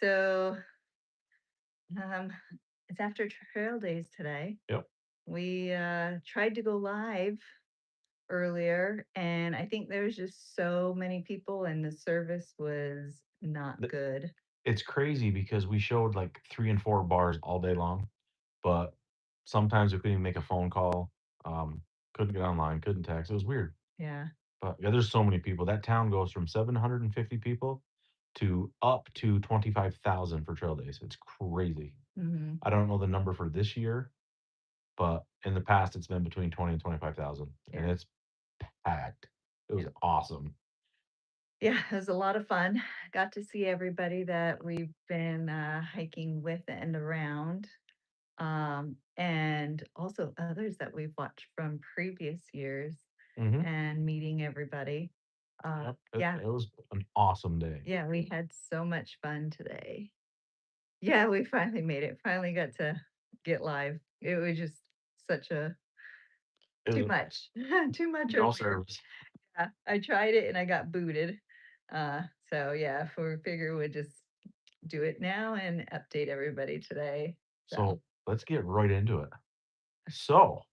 So, um, it's after Trail Days today. Yep. We tried to go live earlier, and I think there was just so many people, and the service was not Th good. It's crazy because we showed, like, 3 and 4 bars all day long, but sometimes we couldn't even make a phone call, couldn't get online, couldn't text, it was weird. Yeah. But, yeah, there's so many people. That town goes from 750 people to up to 25,000 for trail days. It's crazy. Hmm. I don't know the number for this year, but in the past, it's been between 20 and 25,000, and Yeah. it's packed. It was Yeah. awesome. Yeah. It was a lot of fun. Got to see everybody that we've been hiking with and around. And also others that we've watched from previous years Mhm. and meeting everybody. Yep. Yeah. It was an awesome day. Yeah, we had so much fun today. Yeah, we finally made it. Finally got to get live. It was just such a It too was much, too much no earlier. service. Yeah, I tried it and I got booted. So yeah, we figure we'd just do it now and update everybody today. So So, let's get right into it. So,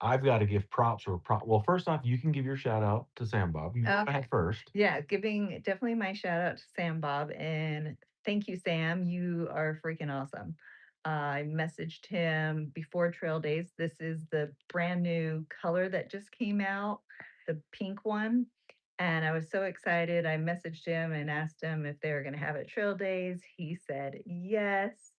I've gotta give props where well, first off, you can give your shout out to Sam Bob. You go okay. ahead first. Yeah, giving definitely my shout out to Sam Bob and thank you, Sam. You are freaking awesome. I messaged him before Trail Days. This is the brand new color that just came out, the pink one. And I was so excited. I messaged him and asked him if they were going to have it Trail Days. He said yes.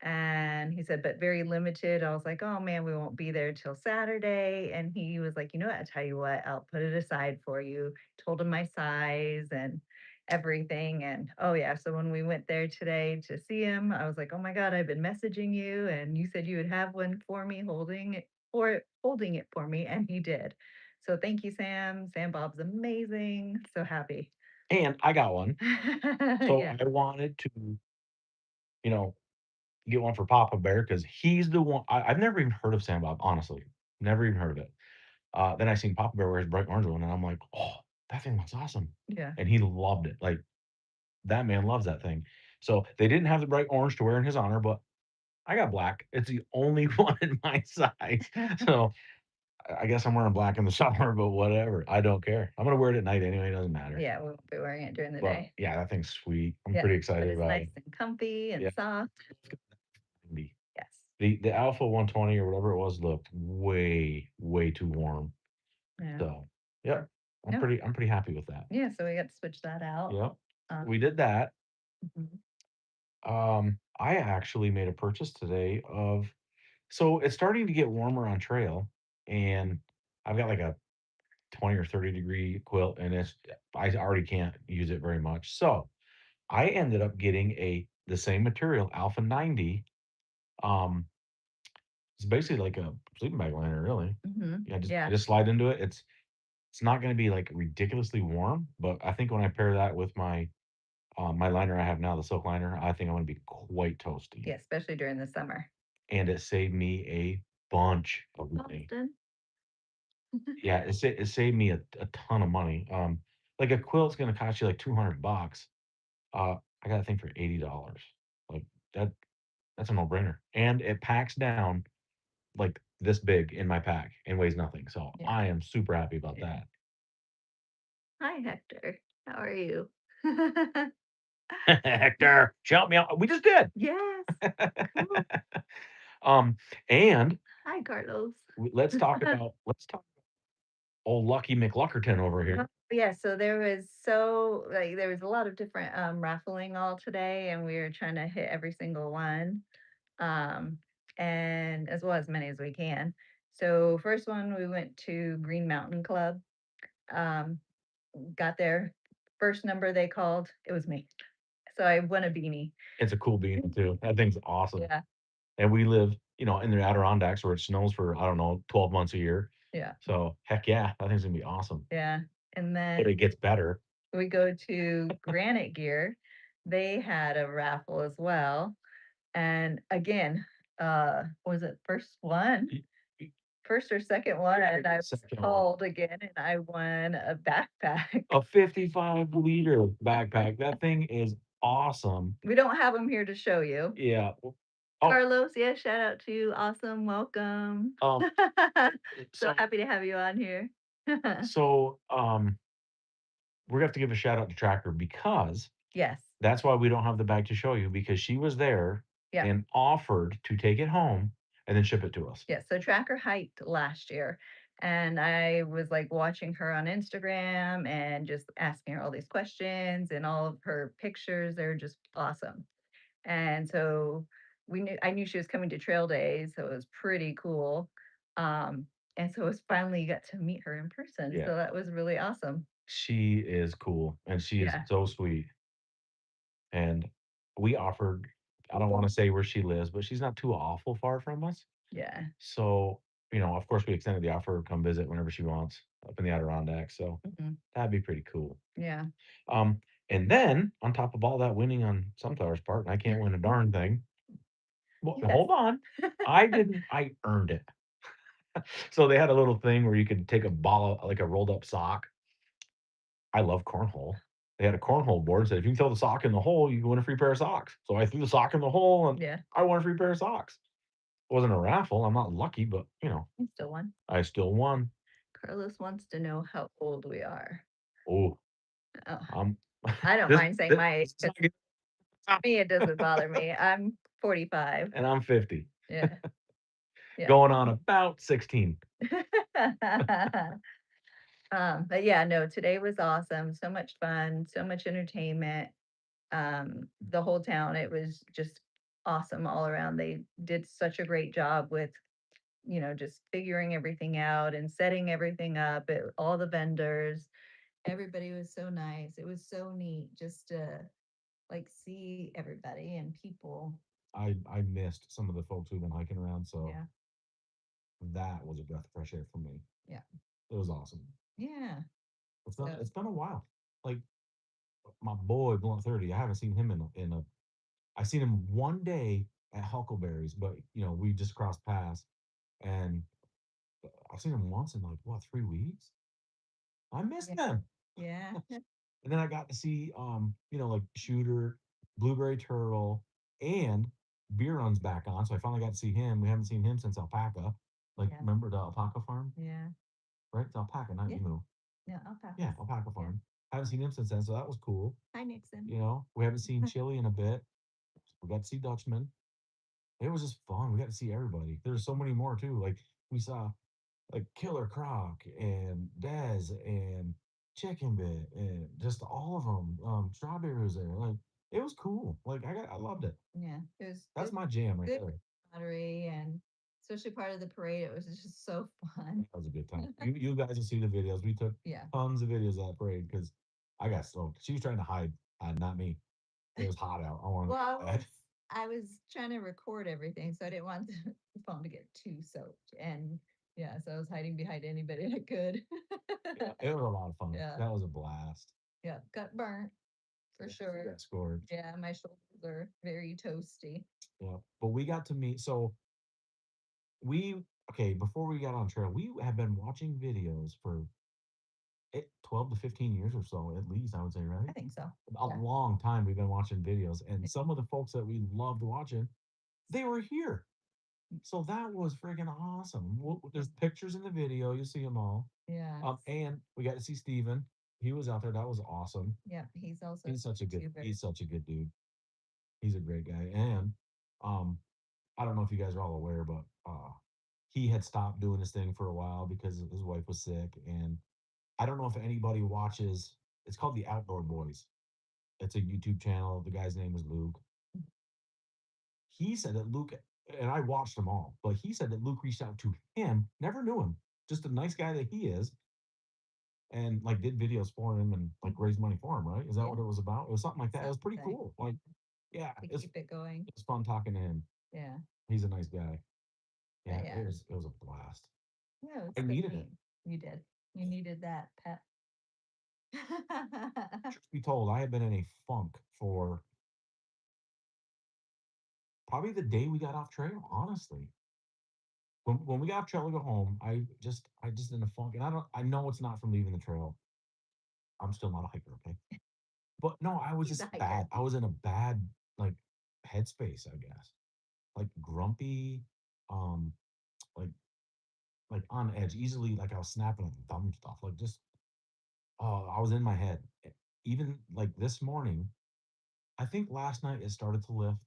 And he said, but very limited. I was like, oh man, we won't be there till Saturday. And he was like, you know what? I'll tell you what, I'll put it aside for you. Told him my size and everything. And oh, yeah. So when we went there today to see him, I was like, oh my God, I've been messaging you. And you said you would have one for me, holding it for me. And he did. So thank you, Sam. Sam Bob's amazing. So happy. And I got one. So, Yeah. I wanted to, you know, get one for Papa Bear because he's the one I've never even heard of Sam Bob, honestly. Never even heard of it. Then I seen Papa Bear wear his bright orange one, and I'm like, "Oh, that thing looks awesome." Yeah. And he loved it. Like, that man loves that thing. So, they didn't have the bright orange to wear in his honor, but I got black. It's the only one in my size. So, I guess I'm wearing black in the summer, but whatever. I don't care. I'm gonna wear it at night anyway, it doesn't matter. Yeah. We won't be wearing it during the But, day. yeah, that thing's sweet. I'm Yeah, pretty but excited it's about nice it. and comfy and Yeah. soft. Yes. The Alpha 120 or whatever it was looked way, way too warm. Yeah. So, yep, Yeah. I'm pretty happy with that. Yeah, so we got to switch that out. Yep. Um, We did that. mhm. I actually made a purchase today of so it's starting to get warmer on trail, and I've got like a 20 or 30-degree quilt, and I already can't use it very much. So I ended up getting the same material, Alpha 90. Um, it's basically like a sleeping bag liner, really. Mhm. Yeah, I Yeah. just slide into it. It's not gonna be, like, ridiculously warm, but I think when I pair that with my liner I have now, the silk liner, I think I'm gonna be quite toasty, Yeah, especially during the summer. and it saved me a bunch of money. Boston. Yeah, it saved me a ton of money, like, a quilt's gonna cost you, like, 200 bucks. I got a thing for $80. Like, that that's a no-brainer, and it packs down, like, this big in my pack and weighs nothing, so Yeah. I am super happy about Yeah. that. Hi, Hector. How are you? Hector, shout me out. We just did. Yes. Cool. Um, and Hi, Carlos. let's talk old Lucky McLuckerton over here. Yeah, so there was a lot of different raffling all today and we were trying to hit every single one. Um and as well as many as we can. So first one we went to Green Mountain Club. Um got there. First number they called, it was me. So I won a beanie. It's a cool beanie too. That thing's awesome. Yeah. And we live, in the Adirondacks where it snows for, I don't know, 12 months a year. Yeah. So heck yeah, that thing's gonna be awesome. Yeah. And But it then gets better. we go to Granite Gear. They had a raffle as well. And again, was it first one? Y- y- First or second one, and I was Second one. called again and I won a backpack. A 55-liter backpack. That thing is awesome. We don't have him here to show you. Yeah. Oh, Carlos, yeah, shout out to you. Awesome, welcome. um, So so happy to have you on here. so we're gonna have to give a shout out to Tracker because Yes, that's why we don't have the bag to show you because she was there yeah, and offered to take it home and then ship it to us. yeah. So Tracker hiked last year, and I was like watching her on Instagram and just asking her all these questions, and all of her pictures. They're just awesome. And so I knew she was coming to trail days, so it was pretty cool. Um, and so it was finally got to meet her in person. Yeah. So that was really awesome. She is cool and she is Yeah. so sweet. And we offered, I don't want to say where she lives, but she's not too awful far from us. Yeah. So, of course, we extended the offer to come visit whenever she wants up in the Adirondacks. So Mhm. that'd be pretty cool. Yeah. Um, and then on top of all that winning on Sunflower's part, and I can't win a darn thing. Well, Yes. hold on. I didn't, I earned it. So they had a little thing where you could take a ball, like a rolled up sock. I love cornhole. They had a cornhole board, said, "If you can throw the sock in the hole, you can win a free pair of socks." So I threw the sock in the hole and Yeah. I won a free pair of socks. It wasn't a raffle. I'm not lucky, but You still won. I still won. Carlos wants to know how old we are. Oh, Oh, um, I don't this, mind saying this, my age this is 'cause not good. me, it doesn't bother me. I'm 45. And I'm 50, Yeah. Yeah. going on about 16. But yeah, no, today was awesome. So much fun, so much entertainment. The whole town, it was just awesome all around. They did such a great job with, just figuring everything out and setting everything up. All the vendors, everybody was so nice. It was so neat just to like see everybody and people. I missed some of the folks we've been hiking around, so Yeah. that was a breath of fresh air for me. Yeah. It was awesome. Yeah. So It's been a while. Like my boy Blunt 30, I haven't seen him in a I seen him one day at Huckleberry's, but we just crossed paths, and I've seen him once in like what 3 weeks. I missed yeah. them, Yeah. and then I got to see like Shooter, Blueberry Turtle, and Beer Run's back on, so I finally got to see him. We haven't seen him since Alpaca. Like Yeah. remember the alpaca farm, Yeah. right? It's Alpaca, not Yeah. Emu. Yeah. Alpacas. Yeah, Alpaca Yeah. farm. Haven't seen him since then, so that was cool. Hi, Nixon. We haven't seen Chili in a bit. We got to see Dutchman. It was just fun. We got to see everybody. There's so many more too. Like we saw like Killer Croc and Dez and Chicken Bit and just all of them. Strawberry was there. Like it was cool. Like I loved it. Yeah. It That's was my jam right good there. camaraderie, and especially part of the parade. It was just so fun. That was a good time. You guys will see the videos. We took Yeah. tons of videos of that parade because I got stoked. She was trying to hide, not me. It was hot out. I wanted to Well, go to bed. I was trying to record everything, so I didn't want the phone to get too soaked. And yeah, so I was hiding behind anybody I could. Yeah, it was a lot of fun. Yeah. That was a blast. Yeah. Got burnt for Yeah, she sure. got scored. Yeah, my shoulders are very toasty. Yeah, but we got to meet. So we okay before we got on trail. We have been watching videos for 12 to 15 years or so, at least I would say, right? I think so. A Yeah. long time we've been watching videos, and some of the folks that we loved watching, they were here. So that was friggin' awesome. There's pictures in the video. You see them all. Yeah. And we got to see Steven. He was out there. That was awesome. Yeah. He's also a YouTuber. He's such a good dude. He's a great guy. And um, I don't know if you guys are all aware, but he had stopped doing his thing for a while because his wife was sick. And I don't know if anybody watches. It's called the Outdoor Boys. It's a YouTube channel. The guy's name is Luke. He said that Luke, and I watched them all, but he said that Luke reached out to him. Never knew him. Just a nice guy that he is, and like did videos for him and like raised money for him. Right? Is that Yeah. what it was about? It was something like that. It was pretty Something cool. Like, yeah, to keep it going. it's fun talking to him. Yeah. He's a nice guy. Yeah, But yeah. it was a blast. Yeah, I it's so needed it. neat. You did. You needed that pep. Truth be told, I had been in a funk for probably the day we got off trail. Honestly, when we got off trail to go home, I just in a funk, and I know it's not from leaving the trail. I'm still not a hiker. Okay, But no, I was He's a just hiker. bad. I was in a bad, like, headspace, I guess. Like, grumpy, um, like on edge, easily, like, I was snapping at the thumb stuff, like, just oh, I was in my head. Even, like, this morning, I think last night it started to lift.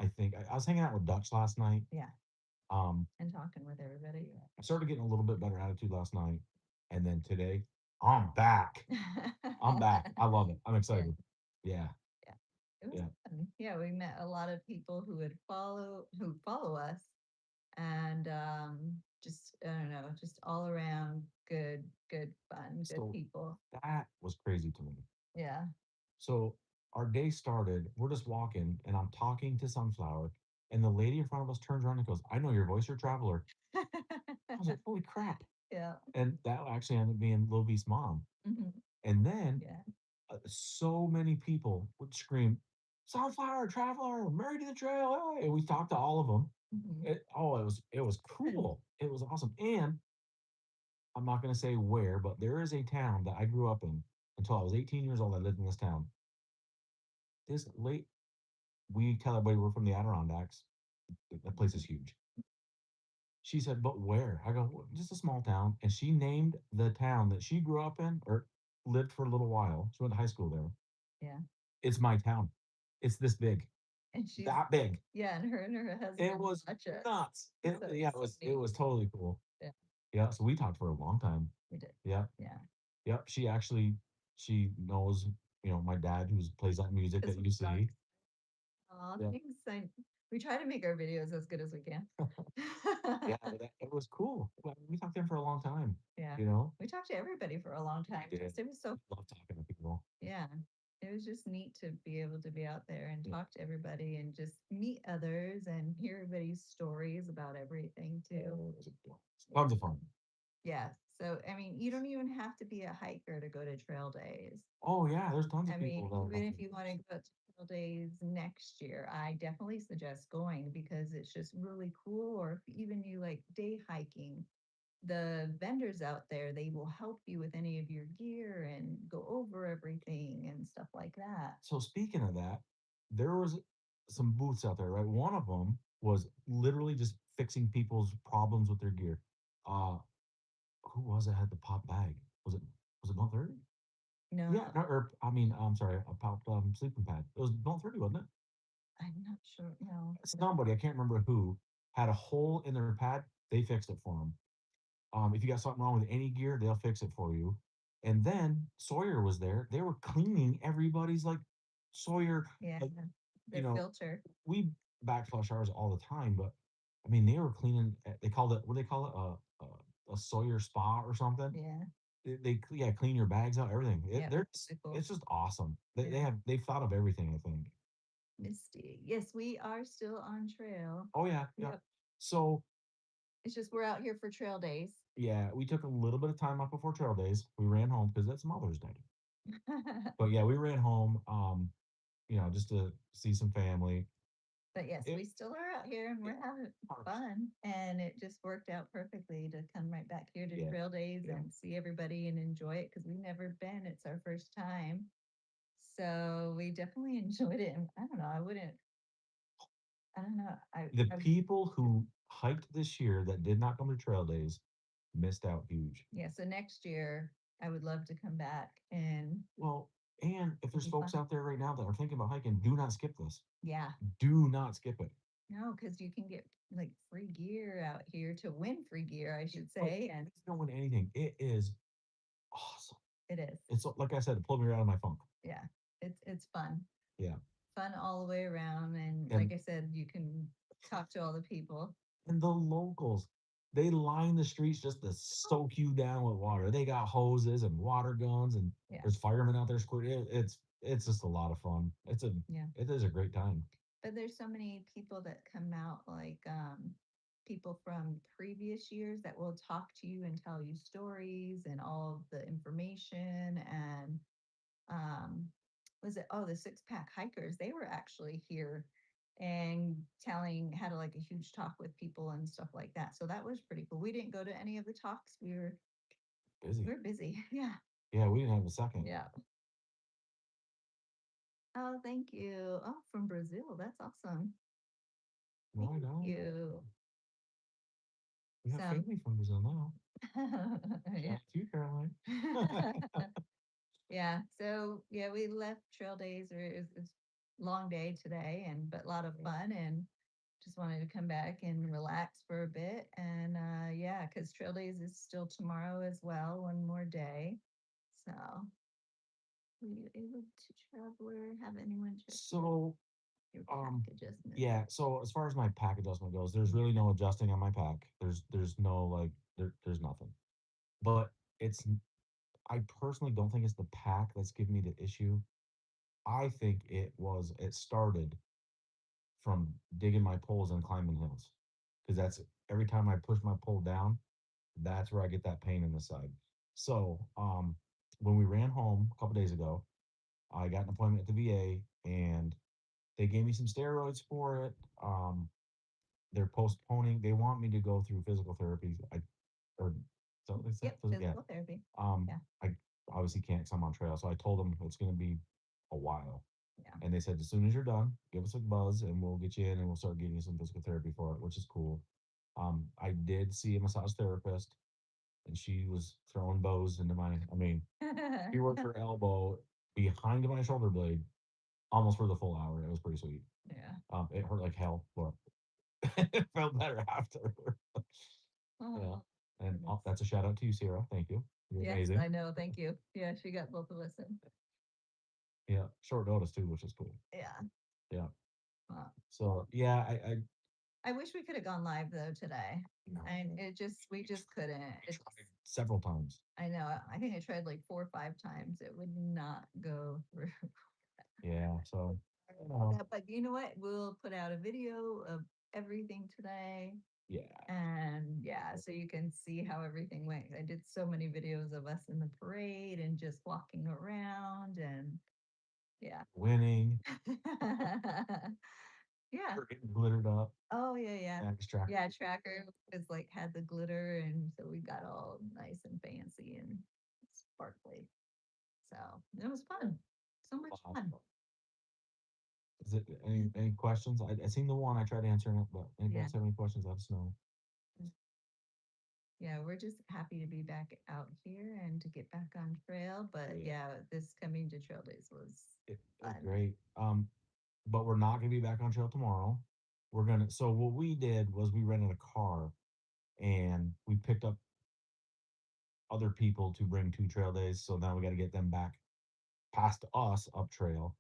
I was hanging out with Dutch last night. Yeah, Um, and talking with everybody. I started getting a little bit better attitude last night, and then today, I'm back. I'm back. I love it. I'm Yeah, excited. Yeah, yeah. It was yeah. fun. Yeah, we met a lot of people who follow us and just I don't know, just all around good fun, good So people. that was crazy to me. Yeah. So our day started, we're just walking, and I'm talking to Sunflower, and the lady in front of us turns around and goes, "I know your voice, you're a traveler." I was like, "Holy crap." Yeah. And that actually ended up being Lil V's mom. Hmm. And then Yeah. so many people would scream, "Sunflower, traveler, married to the trail." Hey. And we talked to all of them. Hmm. It was cool. It was awesome. And I'm not going to say where, but there is a town that I grew up in until I was 18 years old. I lived in this town. This late, we tell everybody we're from the Adirondacks. That place is huge. She said, "But where?" I go, "Well, just a small town." And she named the town that she grew up in or lived for a little while. She went to high school there. Yeah. It's my town. It's this big, And she's that big. yeah, and her It husband was watch us. nuts. Yeah, So it neat. was totally cool. Yeah, Yeah, so we talked for a long time. we did. Yeah, Yeah. yep. She knows, my dad who plays that music Because that we you talked. see. Aw, Yeah, thanks. We try to make our videos as good as we can. yeah, it was cool. Well, we talked to him for a long time. Yeah. You know, We talked to everybody for a long we time. did. Just it was so Love talking to people. yeah. It was just neat to be able to be out there and Yeah, talk to everybody and just meet others and hear everybody's stories about everything too. it was a blast. Tons of fun. Yeah. So I mean, you don't even have to be a hiker to go to trail days. Oh yeah, there's tons I of mean, people that even like if you want to go to trail days next year, I definitely suggest going because it's just really cool. Or if even you like day hiking, the vendors out there, they will help you with any of your gear and go over everything and stuff like that. So speaking of that, there was some booths out there, right? One of them was literally just fixing people's problems with their gear. Uh, who was it had the pop bag? Was it Blunt 30? No, Yeah, no, or I mean, I'm sorry, a pop sleeping pad. It was Blunt 30, wasn't it? I'm not sure. No. Somebody, I can't remember who, had a hole in their pad. They fixed it for them. If you got something wrong with any gear, they'll fix it for you. And then Sawyer was there. They were cleaning everybody's like Sawyer, Yeah, like you their know, filter. we backflush ours all the time, but I mean, they were cleaning. They called it what do they call it? A Sawyer spa or something. Yeah. Yeah, clean your bags out, everything. Yeah. Pretty cool. It's just awesome. Yeah. They've thought of everything. I think. Misty. Yes, we are still on trail. Oh yeah, yeah. Yep. So It's just we're out here for trail days. yeah, we took a little bit of time off before trail days. We ran home because that's Mother's Day. But yeah, we ran home. Just to see some family. But yes, It, we still are out here and yeah, we're having 100%. fun. And it just worked out perfectly to come right back here to Yeah, trail days yeah. and see everybody and enjoy it because we've never been. It's our first time. So we definitely enjoyed it. And I don't know, I don't know. The people who hiked this year that did not come to trail days missed out huge. yeah. So next year, I would love to come back and Well, and if it'd there's be folks fun. out there right now that are thinking about hiking, do not skip this. Yeah. Do not skip it. No, because you can get like free gear out here to win free gear, I should Like, say. And it's not win anything. It is awesome. it is. It's like I said, it pulled me right out of my funk. Yeah. It's fun. Yeah. Fun all the way around. And like And I said, you can talk to all the people. and the locals, they line the streets just to soak you down with water. They got hoses and water guns, and Yeah. there's firemen out there squirting. It's just a lot of fun. Yeah. It is a great time. But there's so many people that come out, like people from previous years that will talk to you and tell you stories and all of the information. And um, was it, oh, the six pack hikers? They were actually here and telling, had like a huge talk with people and stuff like that. So that was pretty cool. We didn't go to any of the talks. We Busy. were busy. Yeah. Yeah, we didn't have a second. Yeah. Oh, thank you. Oh, from Brazil. That's awesome. Well, I Thank know. you. We have So, family from Brazil now. Shout yeah. out to you, Caroline. Yeah. So yeah, we left Trail Days. It's long day today, and but a lot of fun, and just wanted to come back and relax for a bit. And yeah, because Trail Days is still tomorrow as well, one more day. So, were you able to travel or have anyone check So, your pack um, adjustment? yeah. So as far as my pack adjustment goes, there's really no adjusting on my pack. There's no like there's nothing. But it's I personally don't think it's the pack that's giving me the issue. I think it started from digging my poles and climbing hills. Because that's every time I push my pole down, that's where I get that pain in the side. So, when we ran home a couple days ago, I got an appointment at the VA and they gave me some steroids for it. They're postponing. They want me to go through physical therapy. Or so they said, Yep, yeah. physical therapy. Um, Yeah, I obviously can't because I'm on trail. So I told them it's going to be a while. yeah. And they said, as soon as you're done, give us a buzz and we'll get you in and we'll start getting you some physical therapy for it, which is cool. I did see a massage therapist and she was throwing bows into I mean, she worked her elbow behind my shoulder blade almost for the full hour. It was pretty sweet. Yeah. It hurt like hell, but it felt better after. Yeah. Oh, And goodness. that's a shout out to you, Sarah. Thank you. You're Yes, amazing. I know. Thank you. Yeah, she got both of us in. Yeah. Short notice too, which is cool. Yeah. Yeah. Well, So yeah, I wish we could have gone live though today. no, And we just couldn't. I It's, tried several times. I know. I think I tried like 4 or 5 times. It would not go through. Yeah. So I don't know. Yeah, but you know what? We'll put out a video of everything today. Yeah. And yeah, so you can see how everything went. I did so many videos of us in the parade and just walking around and yeah. Winning. Yeah. We're getting glittered up. Oh, yeah, yeah. Yeah, distracted. Yeah, Tracker was like had the glitter and so we got all nice and fancy and sparkly. So it was fun. So much Wow. fun. Is it any questions? I seen the one. I tried answering it, but anybody Yeah. else have any questions? Let us know. Yeah, we're just happy to be back out here and to get back on trail. But yeah, this coming to Trail Days was It's fun. great. But we're not gonna be back on trail tomorrow. We're gonna. So what we did was we rented a car and we picked up other people to bring to trail days. So now we got to get them back past us up trail,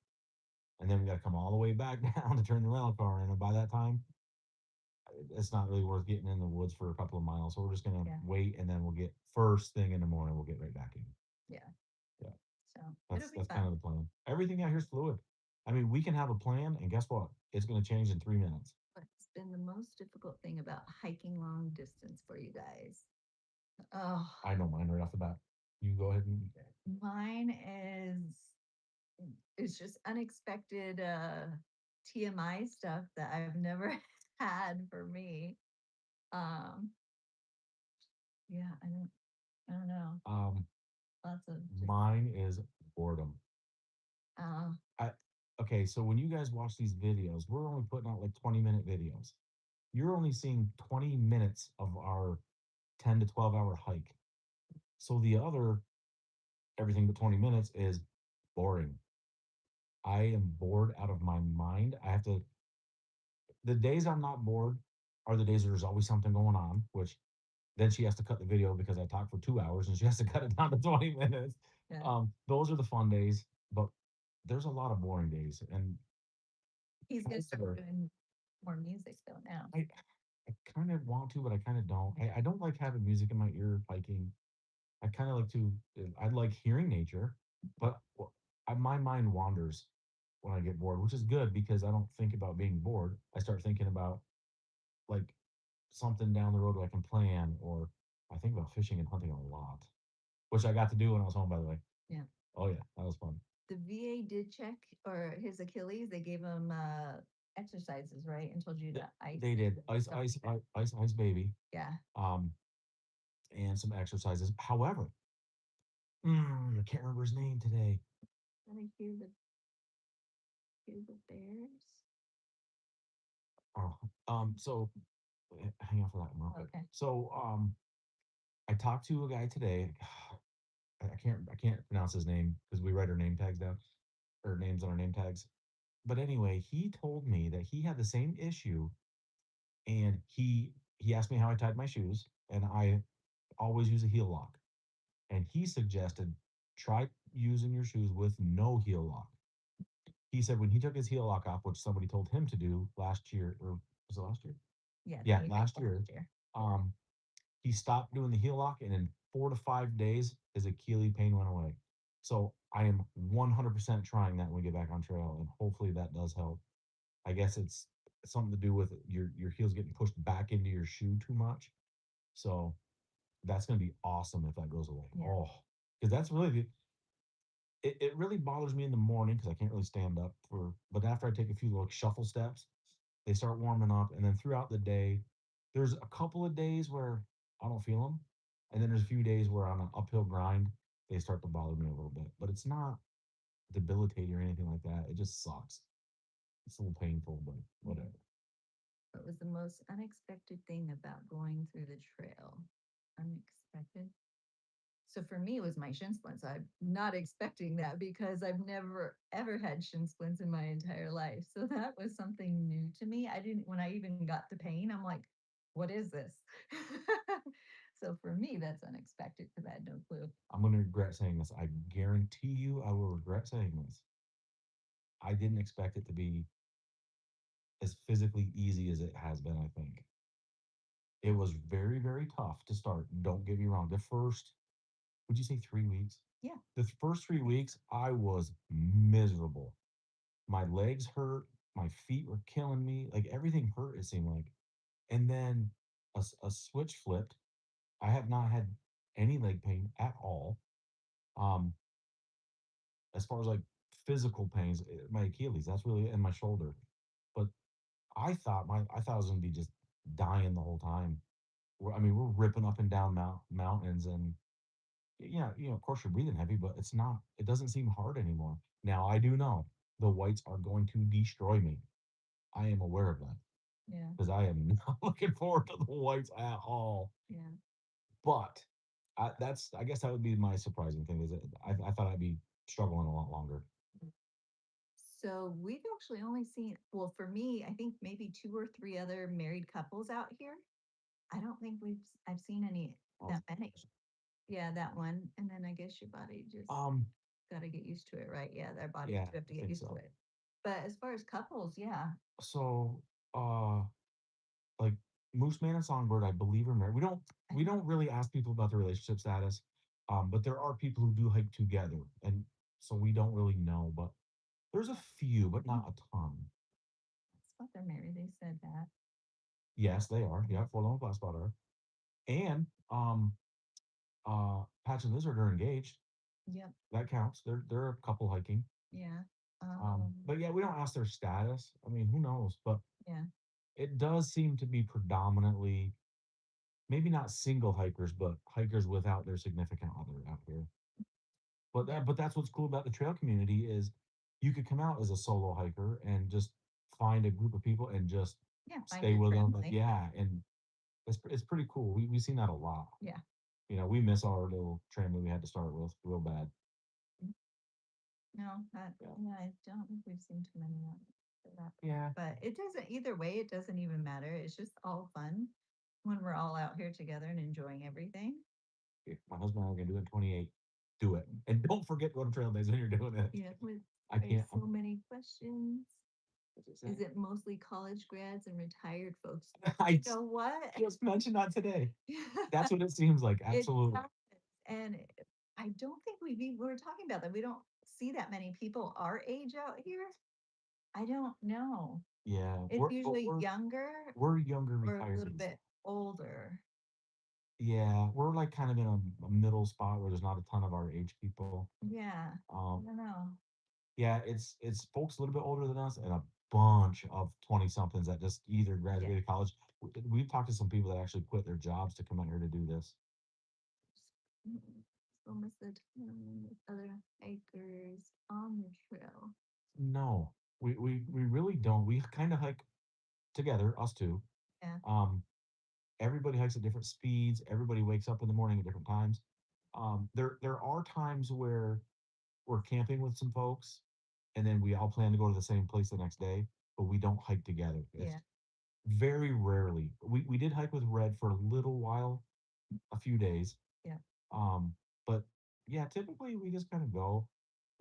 and then we got to come all the way back down to turn the rental car in. And by that time, it's not really worth getting in the woods for a couple of miles. So we're just gonna Yeah. wait, and then we'll get first thing in the morning. We'll get right back in. Yeah. Yeah, So it'll be that's fun. kind of the plan. Everything out here is fluid. I mean, we can have a plan, and guess what? It's gonna change in 3 minutes. What's been the most difficult thing about hiking long distance for you guys? Oh, I know mine right off the bat. You go ahead and mine is just unexpected TMI stuff that I've never had for me. Um, yeah, I don't know. Lots of just mine is boredom. uh I okay, so when you guys watch these videos, we're only putting out like 20-minute videos. You're only seeing 20 minutes of our 10 to 12-hour hike. So the other everything but 20 minutes is boring. I am bored out of my mind. I have to the days I'm not bored are the days there's always something going on, which then she has to cut the video because I talked for 2 hours and she has to cut it down to 20 minutes. yeah. Those are the fun days, but there's a lot of boring days. And He's gonna start however, doing more music though now. I kind of want to, but I kind of don't. I don't like having music in my ear hiking. I kind of like to, I like hearing nature, but my mind wanders when I get bored, which is good because I don't think about being bored. I start thinking about like something down the road that I can plan, or I think about fishing and hunting a lot, which I got to do when I was home, by the way. Yeah. Oh, yeah, that was fun. The VA did check or his Achilles, they gave him exercises, right? And told you to ice. They did stuff like that. ice baby, Yeah. um, and some exercises. However, I can't remember his name today. I think he was to the bears. Oh, so hang on for that one real quick. Okay. So, I talked to a guy today. I can't pronounce his name because we write our name tags down or names on our name tags. But anyway, he told me that he had the same issue, and he asked me how I tied my shoes, and I always use a heel lock. And he suggested try using your shoes with no heel lock. He said when he took his heel lock off, which somebody told him to do last year, or was it last year? Yeah, Yeah, you last year. year. Um, he stopped doing the heel lock, and in 4 to 5 days, his Achilles pain went away. So I am 100% trying that when we get back on trail, and hopefully that does help. I guess it's something to do with your heels getting pushed back into your shoe too much. So that's going to be awesome if that goes away. Yeah. Oh, because that's really it really bothers me in the morning because I can't really stand up for. But after I take a few like shuffle steps, they start warming up, and then throughout the day, there's a couple of days where I don't feel them, and then there's a few days where on an uphill grind they start to bother me a little bit. But it's not debilitating or anything like that. It just sucks. It's a little painful, but whatever. What was the most unexpected thing about going through the trail? Unexpected. So for me, it was my shin splints. I'm not expecting that because I've never ever had shin splints in my entire life. So that was something new to me. I didn't, when I even got the pain, I'm like, what is this? So for me, that's unexpected because I had no clue. I'm gonna regret saying this. I guarantee you, I will regret saying this. I didn't expect it to be as physically easy as it has been. I think it was very, very tough to start. Don't get me wrong. The first, would you say 3 weeks? Yeah. The first 3 weeks, I was miserable. My legs hurt. My feet were killing me. Like everything hurt, it seemed like. And then a switch flipped. I have not had any leg pain at all. Um, as far as like physical pains, my Achilles, that's really in my shoulder. But I thought I was gonna be just dying the whole time. I mean, we're ripping up and down mountains, and yeah, of course you're breathing heavy, but it's not. It doesn't seem hard anymore. Now I do know the whites are going to destroy me. I am aware of that Yeah. because I am not looking forward to the whites at all. Yeah. But I guess that would be my surprising thing is that I thought I'd be struggling a lot longer. So we've actually only seen, well, for me, I think maybe two or three other married couples out here. I don't think I've seen any Oh, that many. Yeah, that one. And then I guess your body just Um, got to get used to it, right? Yeah, their bodies yeah, do have to I get think used to so. it. But as far as couples, yeah. So, uh, like Moose Man and Songbird, I believe are married. We don't really ask people about their relationship status, but there are people who do hike together, and so we don't really know. But there's a few, but not a ton. That's what they're married. They said that. Yes, they are. Yeah, Fort Lone Black Spot are, and Patch and Lizard are engaged. Yep. That counts. They're a couple hiking. Yeah. But yeah, we don't ask their status. I mean, who knows? But Yeah. it does seem to be predominantly maybe not single hikers, but hikers without their significant other out here. Yeah. But that's what's cool about the trail community is you could come out as a solo hiker and just find a group of people and just Yeah. Find stay your with them. family. Yeah, and it's pretty cool. We've seen that a lot. Yeah. We miss our little train that we had to start with real bad. No, Yeah. yeah, I don't think we've seen too many of that. Yeah. But it doesn't, either way, it doesn't even matter. It's just all fun when we're all out here together and enjoying everything. If my husband and I are gonna do it in 28. Do it. And don't forget to go to trail days when you're doing it. Yeah, with I can't. so many questions. What's Is it mostly college grads and retired folks? I You know what? just mentioned that today. That's what it seems like. It Absolutely. does. And I don't think we were talking about that. We don't see that many people our age out here. I don't know. Yeah. It's usually younger We're younger or a little retirees. bit older. Yeah, we're like kind of in a middle spot where there's not a ton of our age people. Yeah. I Um, don't know. yeah, it's folks a little bit older than us and a bunch of 20 somethings that just either Yeah. graduated college. We've talked to some people that actually quit their jobs to come out here to do this. Almost the time with other hikers on the trail. No. We really don't. We kind of hike together, us two. Yeah. Um, Everybody hikes at different speeds. Everybody wakes up in the morning at different times. There are times where we're camping with some folks, and then we all plan to go to the same place the next day, but we don't hike together. It's Yeah. very rarely. We did hike with Red for a little while, a few days. Yeah. Um, but yeah, typically we just kind of go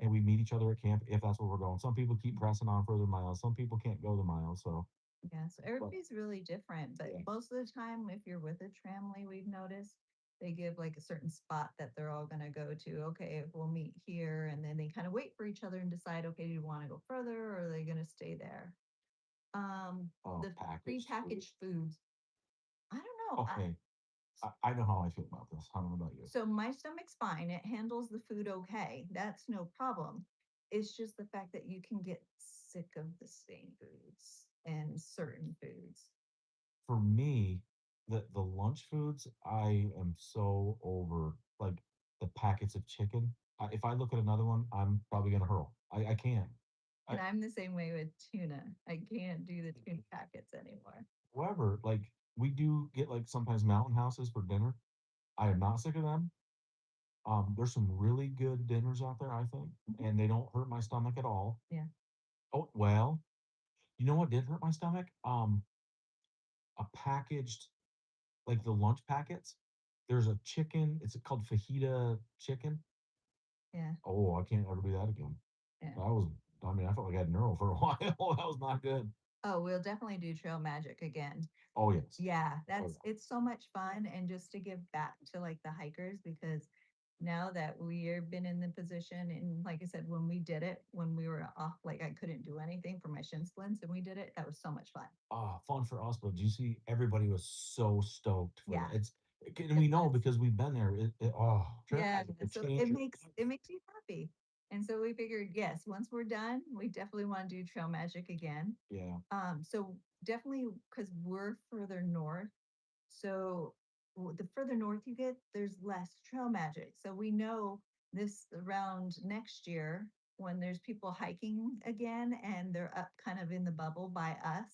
and we meet each other at camp if that's where we're going. Some people keep pressing on further miles. Some people can't go the miles. So, Yeah, so but everybody's really different, but yeah, most of the time, if you're with a family, we've noticed they give like a certain spot that they're all going to go to. Okay, we'll meet here, and then they kind of wait for each other and decide, okay, do you want to go further or are they going to stay there? The packaged food. prepackaged foods, I don't know. Okay, I know how I feel about this. I don't know about you. So my stomach's fine; it handles the food okay. That's no problem. It's just the fact that you can get sick of the same foods and certain foods. For me, the lunch foods, I am so over like the packets of chicken. If I look at another one, I'm probably gonna hurl. I can't. And I I'm the same way with tuna. I can't do the tuna packets anymore. However, like we do get like sometimes mountain houses for dinner. I am not sick of them. There's some really good dinners out there, I think, Mhm. and they don't hurt my stomach at all. Yeah. Oh well, you know what did hurt my stomach? A packaged like the lunch packets. There's a chicken. It's called fajita chicken. Yeah. Oh, I can't ever do that again. Yeah. That was. I mean, I felt like I had neuro for a while. That was not good. Oh, we'll definitely do Trail Magic again. Oh yes. Yeah, Oh that's it's so much fun and just to give back to like the hikers because now that we've been in the position and like I said, when we did it, when we were off, like I couldn't do anything for my shin splints and we did it, that was so much fun. fun for us, but you see, everybody was so stoked for that. Yeah, And it we know was. because we've been there. Trail Yeah, Magic could so change it your makes life. it makes you happy. And so we figured, yes, once we're done, we definitely want to do Trail Magic again. Yeah. So definitely because we're further north. So the further north you get, there's less trail magic. So we know this around next year when there's people hiking again and they're up kind of in the bubble by us.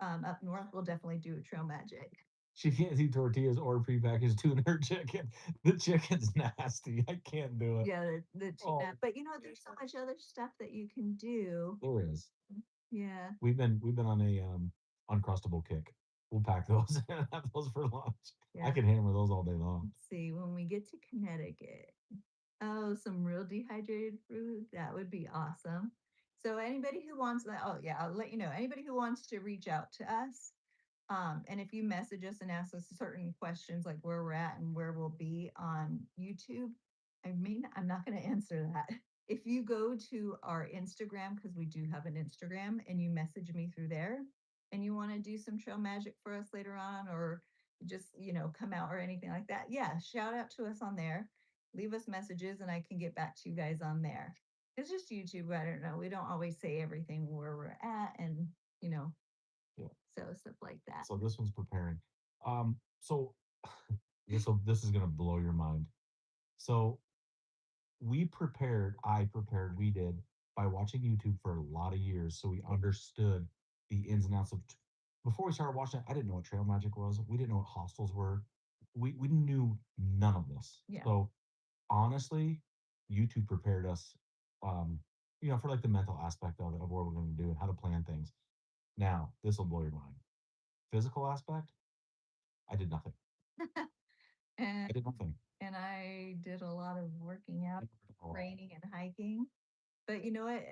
Up north, we'll definitely do trail magic. She can't eat tortillas or prepackaged tuna or chicken. The chicken's nasty. I can't do it. Yeah, the Oh, tuna. But you know, there's so much other stuff that you can do. there is. Yeah. We've been on a uncrustable kick. We'll pack those and have those for lunch. I Yeah. can hammer those all day long. Let's see. When we get to Connecticut, oh, some real dehydrated fruit. That would be awesome. So anybody who wants that, oh yeah, I'll let you know. Anybody who wants to reach out to us, and if you message us and ask us certain questions like where we're at and where we'll be on YouTube, I'm not going to answer that. If you go to our Instagram, because we do have an Instagram, and you message me through there, and you want to do some trail magic for us later on, or just come out or anything like that, yeah, shout out to us on there, leave us messages and I can get back to you guys on there. It's just YouTube. I don't know. We don't always say everything where we're at and, you know, Yeah. so stuff like that. So this one's preparing. So this is gonna blow your mind. So we did by watching YouTube for a lot of years, so we understood the ins and outs of. Before we started watching it, I didn't know what trail magic was. We didn't know what hostels were. We knew none of this. Yeah. So honestly, YouTube prepared us, um, for like the mental aspect of it, of what we're going to do and how to plan things. Now, this will blow your mind. Physical aspect, I did nothing. and I did nothing. and I did a lot of working out, Oh, training and hiking. But you know what?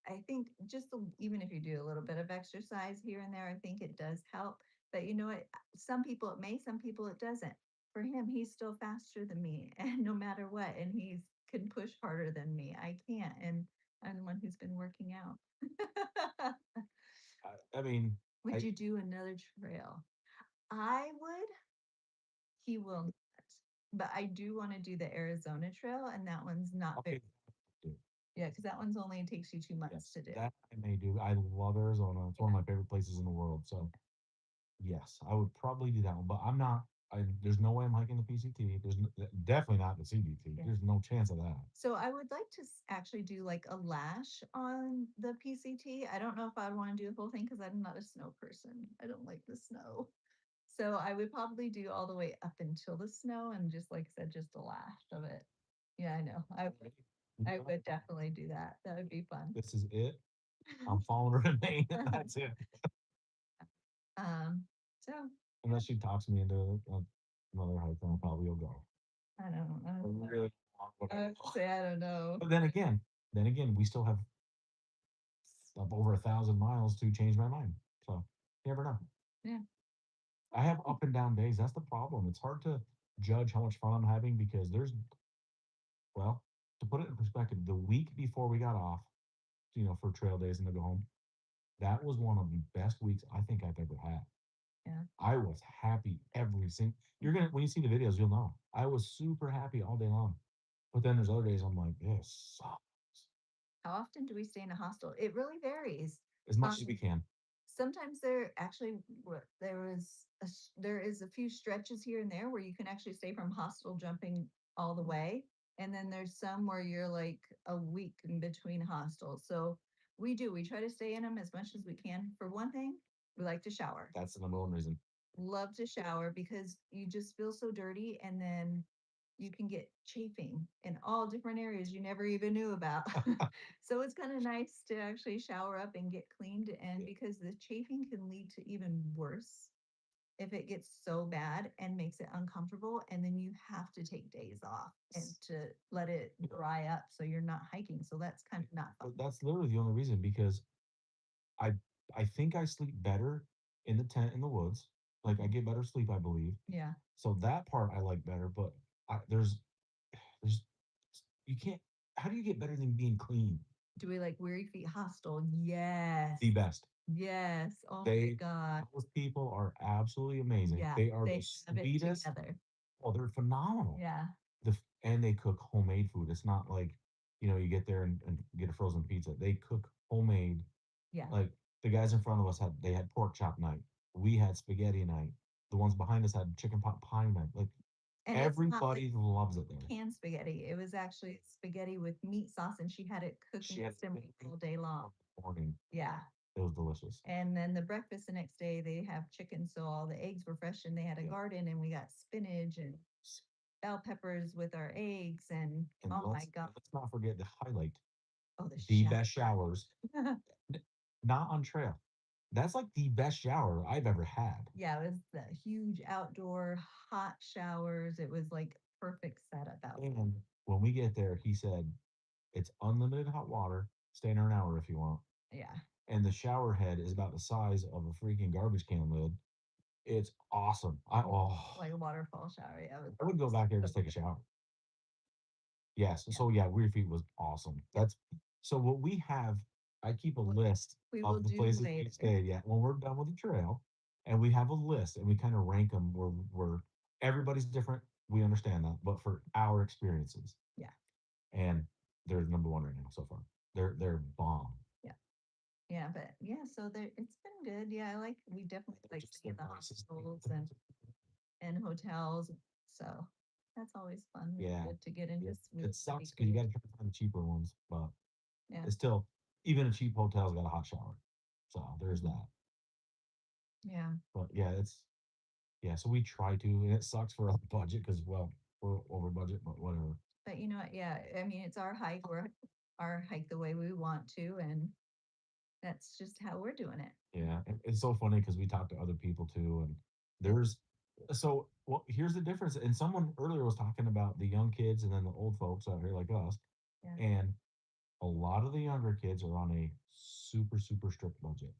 I think just even if you do a little bit of exercise here and there, I think it does help. But you know what? Some people it may, some people it doesn't. For him, he's still faster than me, and no matter what, and he's can push harder than me. I can't, and I'm the one who's been working out. I mean, Would I you do another trail? I would. He will not. But I do want to do the Arizona Trail, and that one's not very. okay. Dude, Yeah, because that one's only takes you 2 months yes, to do. that I may do. I love Arizona. It's one Yeah. of my favorite places in the world. So yes, I would probably do that one. But I'm not. there's no way I'm hiking the PCT. Definitely not the CBT. Yeah. There's no chance of that. So I would like to actually do like a lash on the PCT. I don't know if I'd want to do the whole thing because I'm not a snow person. I don't like the snow. So I would probably do all the way up until the snow and just like I said, just a lash of it. Yeah, I know. I would definitely do that. That would be fun. This is it. I'm following her in Maine. That's it. Um, so Unless she talks me into another hike, then I probably will go. I don't I know. really want what I I would say I don't know. But then again, we still have up over 1,000 miles to change my mind. So you never know. Yeah. I have up and down days. That's the problem. It's hard to judge how much fun I'm having because well, to put it in perspective, the week before we got off, for trail days and to go home, that was one of the best weeks I think I've ever had. Yeah. I was happy every single. When you see the videos, you'll know. I was super happy all day long. But then there's other days I'm like, this sucks. How often do we stay in a hostel? It really varies. As much as we can. Sometimes there actually there is a few stretches here and there where you can actually stay from hostel jumping all the way, and then there's some where you're like a week in between hostels. So we try to stay in them as much as we can. For one thing, we like to shower. That's the number one reason. Love to shower because you just feel so dirty, and then you can get chafing in all different areas you never even knew about. So it's kind of nice to actually shower up and get cleaned. And because the chafing can lead to even worse if it gets so bad and makes it uncomfortable. And then you have to take days off and to let it dry up so you're not hiking. So that's kind of not fun. But that's literally the only reason because I I think I sleep better in the tent in the woods. Like I get better sleep, I believe. Yeah. So that part I like better, but there's you can't how do you get better than being clean? Do we like Weary Feet Hostel? Yes. The best. Yes. Oh my They God. Those people are absolutely amazing. Yeah. They are the have it sweetest. together. Oh, they're phenomenal. Yeah. And they cook homemade food. It's not like, you get there and get a frozen pizza. They cook homemade. Yeah. Like the guys in front of us had pork chop night. We had spaghetti night. The ones behind us had chicken pot pie night. Like And it's not like everybody loves it there. canned spaghetti. It was actually spaghetti with meat sauce, and she had it She cooking had simmered all day long. morning. Yeah. It was delicious. And then the breakfast the next day, they have chicken, so all the eggs were fresh, and they had a Yeah. garden, and we got spinach and bell peppers with our eggs, and And oh my God, let's not forget the highlight, oh the best showers, not on trail. That's like the best shower I've ever had. Yeah, it was the huge outdoor hot showers. It was like perfect setup out. And when we get there, he said, it's unlimited hot water. Stay in there an hour if you want. Yeah. And the shower head is about the size of a freaking garbage can lid. It's awesome. Like a waterfall shower. Yeah, I would go back there just take a shower. Yes. So yeah, Weird Feet was awesome. That's so what we have. I keep a list we will of the do places we later. stayed. Yeah, when we're done with the trail, and we have a list, and we kind of rank them where everybody's different. We understand that, but for our experiences, Yeah. and they're number one right now so far. They're bomb. Yeah. Yeah, but yeah, so there it's been good. Yeah, we definitely They're like just staying in the nicest hostels people. and hotels. So that's always fun. It's Yeah, good to get into it sucks because you got to try to find the cheaper ones, but Yeah. it's still even a cheap hotel's got a hot shower, so there's Mm-hmm. that. Yeah. But yeah, so we try to, and it sucks for our budget because we're over budget, but whatever. But you know what? Yeah, I mean it's our hike. We're our hike the way we want to, and that's just how we're doing it. Yeah, it's so funny because we talk to other people too, and there's here's the difference. And someone earlier was talking about the young kids and then the old folks out here like us, Yeah. and a lot of the younger kids are on a super super strict budget.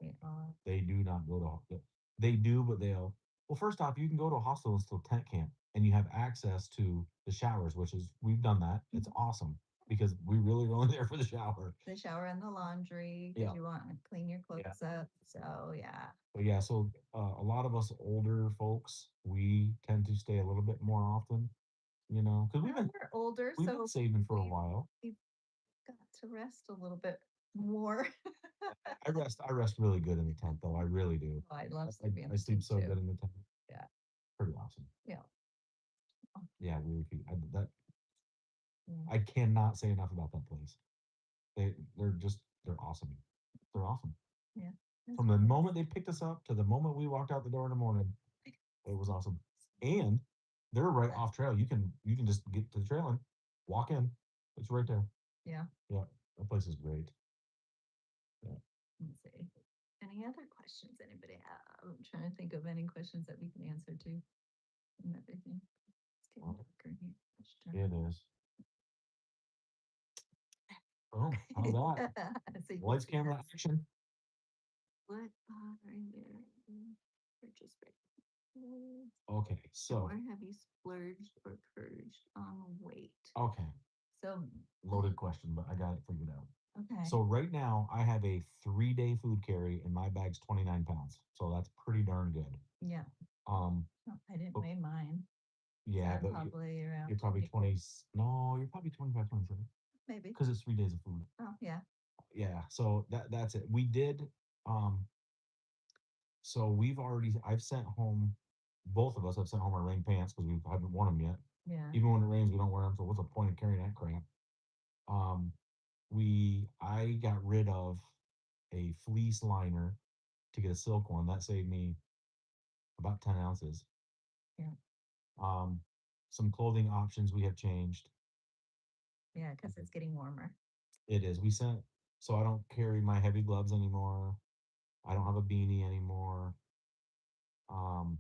They do not go to they do, but well, first off, you can go to a hostel and still tent camp, and you have access to the showers, which is we've done that. It's awesome because we really are only there for the shower. The shower and the laundry because Yeah. you want to clean your Yeah. clothes up. So yeah. But yeah, so a lot of us older folks, we tend to stay a little bit more often, because We're older, we've so been saving for a while. we've got to rest a little bit more. I rest really good in the tent though. I really do. Oh, I love I sleeping in I the sleep tent so too. good in the tent. Yeah. Pretty awesome. Yeah. Yeah, really. Yeah. I cannot say enough about that place. They're awesome. They're awesome. Yeah. From the moment they picked us up to the moment we walked out the door in the morning, it was awesome. And they're right off trail. You can just get to the trail and walk in. It's right there. Yeah. Yeah, that place is great. Yeah. Let's see. Any other questions anybody have? I'm trying to think of any questions that we can answer to and everything. It's getting Well, darker here. Much it darker. is. Oh, how's that? So you Lights, see camera, that's action. what are your purchase rate? Okay, so Or have you splurged or purged on weight? okay, So, loaded question, but I got it figured out. okay. So right now I have a 3-day food carry and my bag's 29 pounds. So that's pretty darn good. Yeah. Um, Oh, I didn't but weigh mine. yeah, So but probably around you're probably 24, 20. No, you're probably 25, 27 maybe. because it's 3 days of food. Oh, yeah. Yeah, so that's it. We did so I've sent home, both of us have sent home our rain pants because we haven't worn them yet. Yeah. Even when it rains, we don't wear them. So what's the point of carrying that crap? Um, I got rid of a fleece liner to get a silk one. That saved me about 10 ounces. Yeah. Um, some clothing options we have changed. Yeah. Because it's getting warmer. It is. So I don't carry my heavy gloves anymore. I don't have a beanie anymore. Um,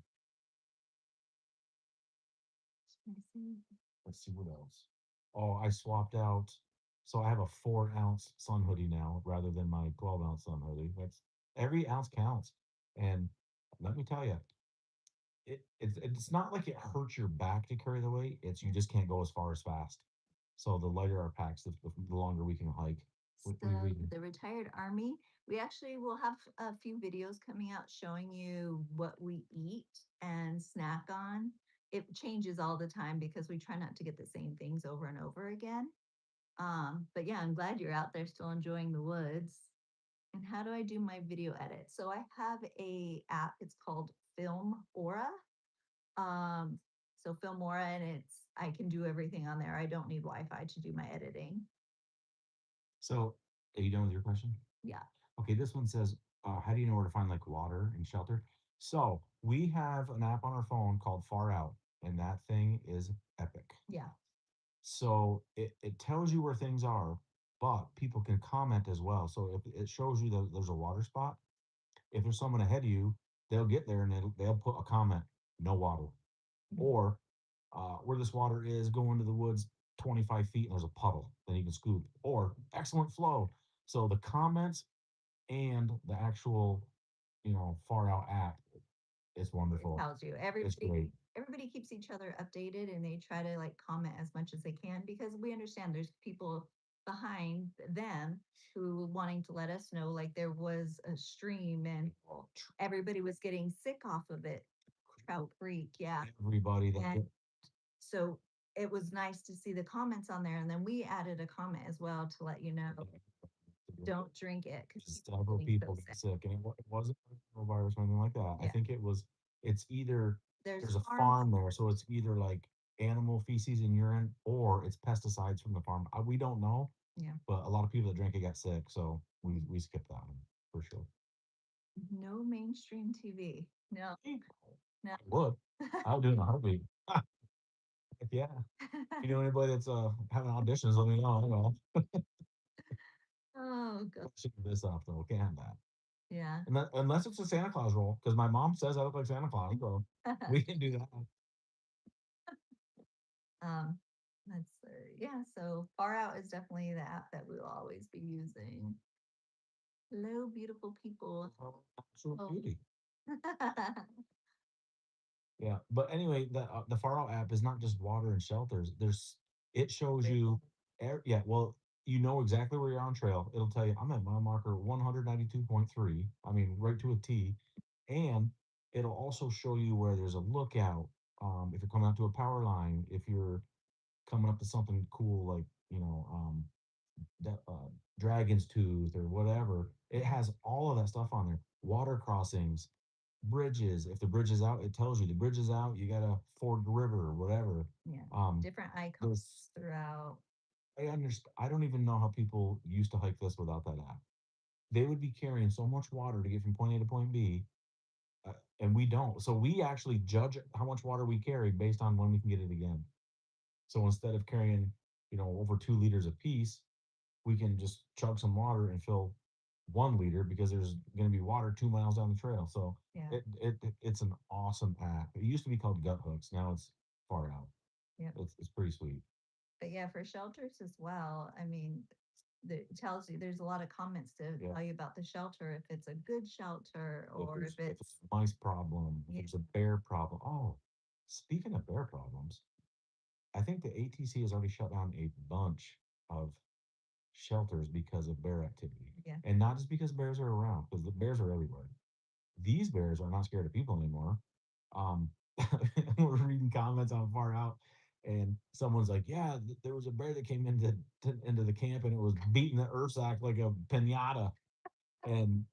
I see. let's see what else. Oh, I swapped out. So I have a 4-ounce sun hoodie now rather than my 12-ounce sun hoodie. That's every ounce counts. And let me tell you, it's not like it hurts your back to carry the weight. It's you just can't go as far as fast. So the lighter our packs, the longer we can hike. So the retired army, we actually will have a few videos coming out showing you what we eat and snack on. It changes all the time because we try not to get the same things over and over again. But yeah, I'm glad you're out there still enjoying the woods. And how do I do my video edit? So I have a app. It's called Film Aura. Um, so Film Aura, and I can do everything on there. I don't need Wi-Fi to do my editing. So, are you done with your question? Yeah. Okay, this one says, how do you know where to find like water and shelter? So we have an app on our phone called Far Out, and that thing is epic. Yeah. So it tells you where things are, but people can comment as well. So if it shows you that there's a water spot, if there's someone ahead of you, they'll get there and they'll put a comment, no water. Or where this water is, go into the woods 25 feet and there's a puddle, then you can scoop. Or excellent flow. So the comments and the actual, Far Out app, it's It wonderful. tells you It's great. everybody keeps each other updated and they try to like comment as much as they can because we understand there's people behind them who wanting to let us know like there was a stream and everybody was getting sick off of it. Trout Creek, yeah. Everybody that And so it was nice to see the comments on there. And then we added a comment as well to let you know don't drink it because several people get sick, and it wasn't a virus or anything like that. I Yeah. think it's either There's there's a farm there, so it's either like animal feces and urine or it's pesticides from the farm. We don't know, Yeah. but a lot of people that drank it got sick, so we skipped that one for sure. No mainstream TV. No. No. I would. I would do it in a heartbeat. Heck yeah. If you know anybody that's having auditions, let me know. I will. Oh god. Should this up though. Can't have that. Yeah. Unless it's a Santa Claus role, because my mom says I look like Santa Claus, so we can do that. um that's yeah, so Far Out is definitely the app that we'll always be using. Hello, beautiful people. Absolute Oh. beauty. Yeah, but anyway, the Far Out app is not just water and shelters. It shows you, yeah. Well, you know exactly where you're on trail. It'll tell you I'm at mile marker 192.3. I mean, right to a T, and it'll also show you where there's a lookout. If you're coming out to a power line, if you're coming up to something cool like that Dragon's Tooth or whatever, it has all of that stuff on there. Water crossings, bridges. If the bridge is out, it tells you the bridge is out. You gotta ford the river or whatever. Yeah. Um, Different icons there's throughout. I understand. I don't even know how people used to hike this without that app. They would be carrying so much water to get from point A to point B, and we don't. So we actually judge how much water we carry based on when we can get it again. So instead of carrying, over 2 liters a piece, we can just chug some water and fill 1 liter because there's going to be water 2 miles down the trail. So Yeah. it's an awesome app. It used to be called Gut Hooks. Now it's Far Out. Yep. It's pretty sweet. But yeah, for shelters as well. I mean, it tells you there's a lot of comments to Yeah. tell you about the shelter, if it's a good shelter If or there's if if it's it's a mice problem, if yeah, there's a bear problem. Oh, speaking of bear problems, I think the ATC has already shut down a bunch of shelters because of bear activity. yeah, And not just because bears are around, because the bears are everywhere. These bears are not scared of people anymore. Um, we're reading comments on Far Out, and someone's like, "Yeah, there was a bear that came into the camp, and it was beating the Ursac like a pinata." And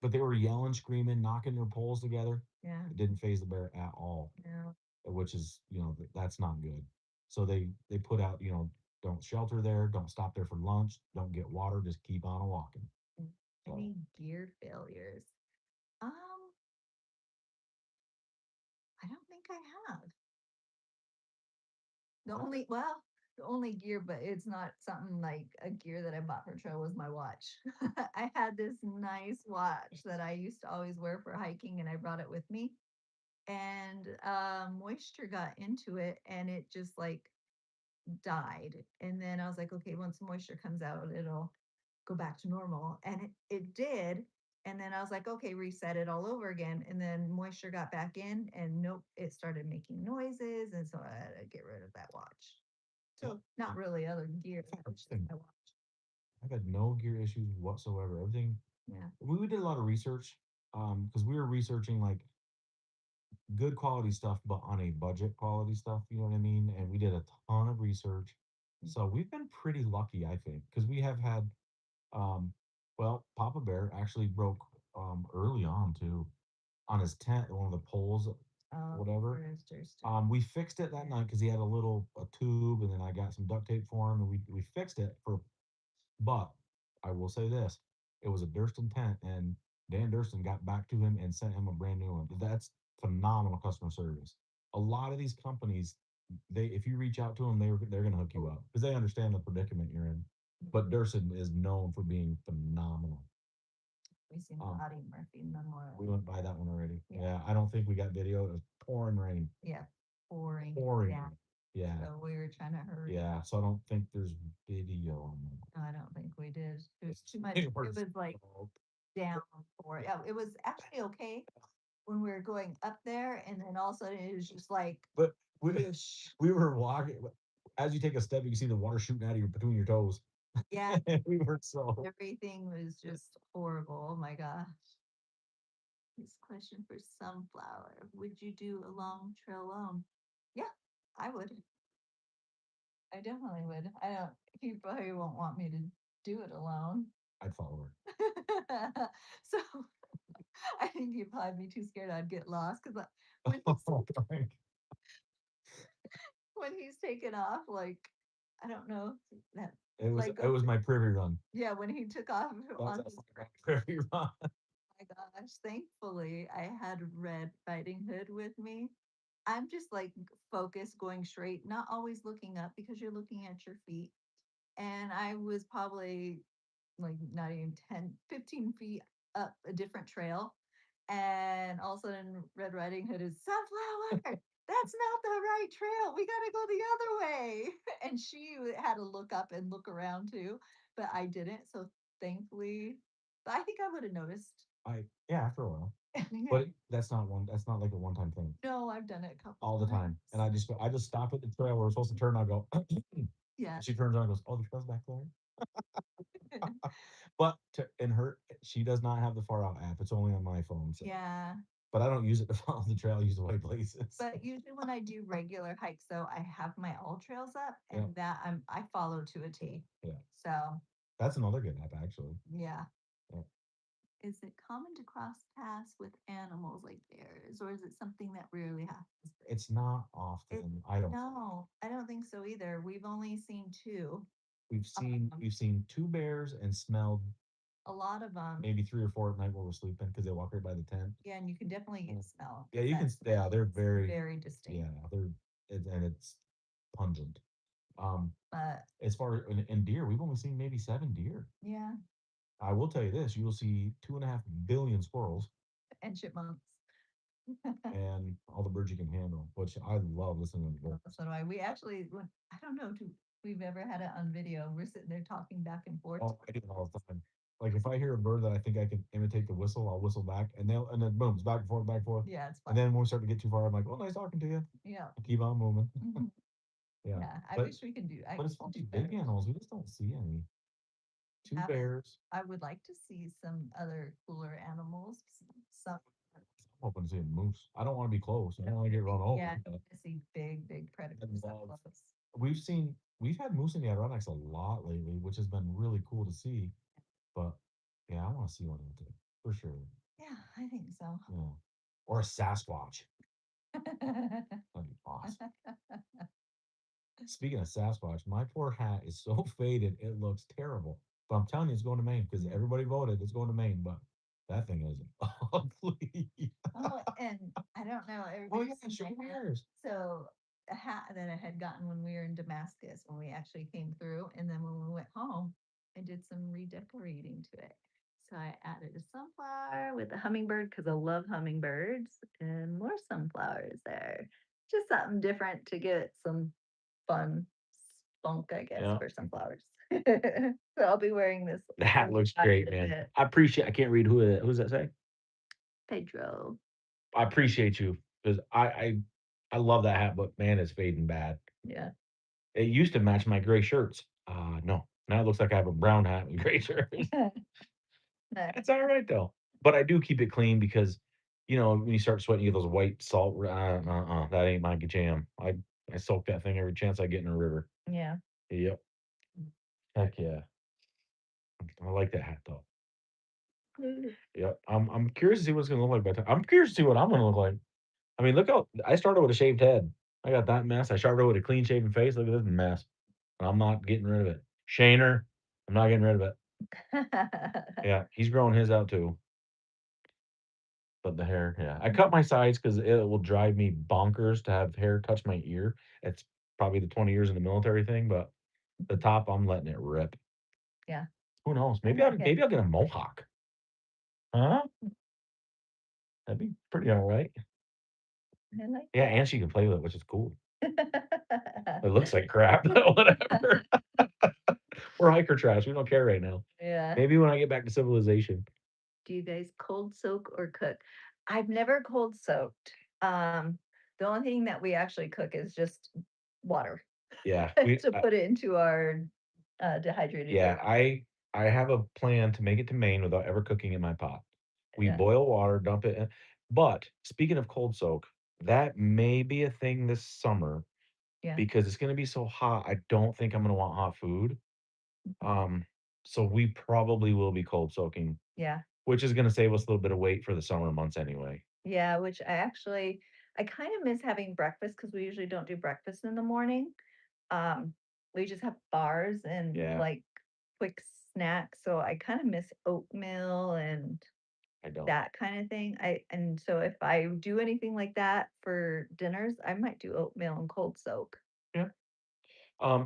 but they were yelling, screaming, knocking their poles together. yeah, It didn't phase the bear at all, yeah. which is that's not good. So they put out don't shelter there, don't stop there for lunch, don't get water, just keep on walking. So Any gear failures? Um, I don't think I have. The only gear, but it's not something like a gear that I bought for trail was my watch. I had this nice watch that I used to always wear for hiking and I brought it with me. And moisture got into it and it just like died. And then I was like, okay, once the moisture comes out, it'll go back to normal. And it did. And then I was like, okay, reset it all over again. And then moisture got back in, and nope, it started making noises. And so I had to get rid of that watch. yeah, So not really other gear, I've had that was just everything. my watch. I've had no gear issues whatsoever. Everything Yeah. we did a lot of research because we were researching like good quality stuff, but on a budget quality stuff. You know what I mean? And we did a ton of research, Mm. so we've been pretty lucky, I think, because we have had um, well, Papa Bear actually broke early on too on his tent, one of the poles, Oh, whatever. roosters. We fixed it that Yeah. night because he had a tube, and then I got some duct tape for him, and we fixed it for. But I will say this: it was a Durston tent, and Dan Durston got back to him and sent him a brand new one. That's phenomenal customer service. A lot of these companies, they if you reach out to them, they're going to hook you up because they understand the predicament you're in. But Durston is known for being phenomenal. We seen Um, Audie Murphy Memorial. we went by that one already. Yeah. Yeah, I don't think we got video. It was pouring rain, Yeah. Pouring pouring. down. Yeah, So we were trying to hurry. yeah. So I don't think there's video on that. No, I don't think we did. It was too much. They It were was like so- down for it. Yeah, it was actually okay when we were going up there, and then all of a sudden it was just like But we whoosh. we were walking. As you take a step, you can see the water shooting out of your between your toes. Yeah, We were so. everything was just horrible. Oh my gosh. This question for Sunflower. Would you do a long trail alone? Yeah, I would. I definitely would. I don't, he probably won't want me to do it alone. I'd follow So I think he'd probably be too scared I'd get lost because her. when he's Like, when he's taken off, like I don't know that it was like it was my privy run. yeah, when he took off on That's his my privy run. my gosh, thankfully I had Red Riding Hood with me. I'm just like focused, going straight, not always looking up because you're looking at your feet. And I was probably like not even 10, 15 feet up a different trail. And all of a sudden, Red Riding Hood is Sunflower. That's not the right trail. We got to go the other way. And she had to look up and look around too, but I didn't. So thankfully, but I think I would have noticed. Yeah, after a while. Yeah. But that's not one. That's not like a one time thing. No, I've done it a couple All the time. And times. I just stop at the trail where we're supposed to turn. I go. Yeah. And she turns around and goes, "Oh, the trail's back there." But in her, she does not have the Far Out app. It's only on my phone. So, Yeah. but I don't use it to follow the trail. I use the way places. But usually when I do regular hikes, though, I have my all trails up Yeah. and that I follow to a T. Yeah, So that's another good app actually. yeah. Yeah. is it common to cross paths with animals like bears, or is it something that rarely happens? It's not It, often. I don't. no, I don't think so either. We've only seen two. Um, We've seen two bears and smelled a lot of them, maybe three or four at night while we're sleeping because they walk right by the tent. yeah, and you can definitely Mm. smell Yeah, you can. that Yeah, smell. they're It's very. very distinct. Yeah, and it's pungent. Um, But as far as in deer, we've only seen maybe 7 deer. yeah, I will tell you this: you will see 2.5 billion squirrels and chipmunks. and all the birds you can handle, which I love listening to. Birds. So do I. We actually, I don't know if we've ever had it on video. We're sitting there talking back and forth. Oh, I do it all the time. Like if I hear a bird that I think I can imitate the whistle, I'll whistle back, and then boom, it's back and forth, back and forth. Yeah, it's And fun. then when we start to get too far, I'm like, "Well, nice talking to you." Yeah. Keep on moving. Mhm. Yeah, Yeah. I but wish we can do. I but as could far as do big better. animals, we just don't see any. Two Haven't. bears. I would like to see some other cooler animals. Some. I'm hoping to see a moose. I don't want to be close. I don't want to get run over. Yeah, I But want to see big I predators up love. close. We've had moose in the Adirondacks a lot lately, which has been really cool to see. But yeah, I want to see one of them too, for sure. Yeah, I think so. Yeah, or a Sasquatch. That'd be awesome. Speaking of Sasquatch, my poor hat is so faded it looks terrible. But I'm telling you, it's going to Maine because everybody voted it's going to Maine. But that thing is ugly. Oh, and I don't know. Oh Everybody yeah, seems sure to have. wears. So a hat that I had gotten when we were in Damascus when we actually came through, and then when we went home, I did some redecorating to it. So I added a sunflower With the hummingbird because I love hummingbirds and more sunflowers there. Just something different to get some fun spunk, I guess, Yeah, for some flowers. So I'll be wearing this the hat looks in great, a man. bit. I appreciate. I can't read who's that say. Pedro. I appreciate you because I love that hat, but man, it's fading bad. Yeah. It used to match my gray shirts. No, now it looks like I have a brown hat with gray shirts. Nice. It's all right though. But I do keep it clean because, when you start sweating, you get those white salt. That ain't my jam. I soak that thing every chance I get in a river. Yeah. Yep. Heck yeah. I like that hat though. Yep. I'm curious to see what it's gonna look like by the time. I'm curious to see what I'm gonna look like. I mean, look how I started with a shaved head. I got that mess. I started with a clean shaven face. Look at this mess. And I'm not getting rid of it. Shaner, I'm not getting rid of it. Yeah, he's growing his out too. But the hair, yeah. I cut my sides because it will drive me bonkers to have hair touch my ear. It's probably the 20 years in the military thing, but the top, I'm letting it rip. Yeah. Who knows? I like it. Maybe I'll get a mohawk. Huh? That'd be pretty all right. I like Yeah, and she can play with it, which is cool. It looks like crap, but whatever. We're hiker trash. We don't care right now. Yeah. Maybe when I get back to civilization. Do you guys cold soak or cook? I've never cold soaked. The only thing that we actually cook is just water Yeah, to put it into our dehydrated yeah, dairy. I have a plan to make it to Maine without ever cooking in my pot. We Yeah. boil water, dump it in. But speaking of cold soak, that may be a thing this summer Yeah. because it's going to be so hot. I don't think I'm going to want hot food. Um, so we probably will be cold soaking, Yeah. which is going to save us a little bit of weight for the summer months anyway. Yeah. Which I kind of miss having breakfast because we usually don't do breakfast in the morning. Um, we just have bars and Yeah, like quick snacks. So I kind of miss oatmeal and I don't. that kind of thing. And so if I do anything like that for dinners, I might do oatmeal and cold soak. Yeah.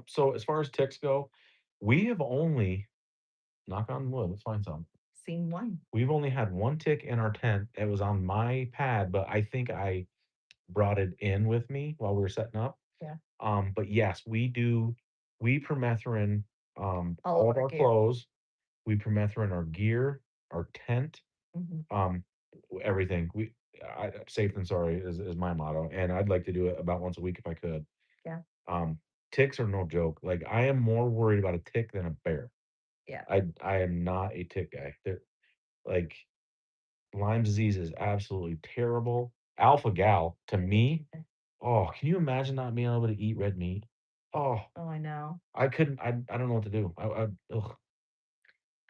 So as far as ticks go, we have only knock on wood. Let's find some. Scene one. We've only had one tick in our tent. It was on my pad, but I think I brought it in with me while we were setting up. Yeah. But yes, we permethrin All all of of our our gear. clothes. We permethrin our gear, our tent, Mhm. um, everything. Safe than sorry is my motto, and I'd like to do it about once a week if I could. Yeah. Um, ticks are no joke. Like I am more worried about a tick than a bear. Yeah. I am not a tick guy. Like Lyme disease is absolutely terrible. Alpha gal to me. Oh, can you imagine not being able to eat red meat? Oh, Oh, I know. I couldn't. I don't know what to do. Ugh.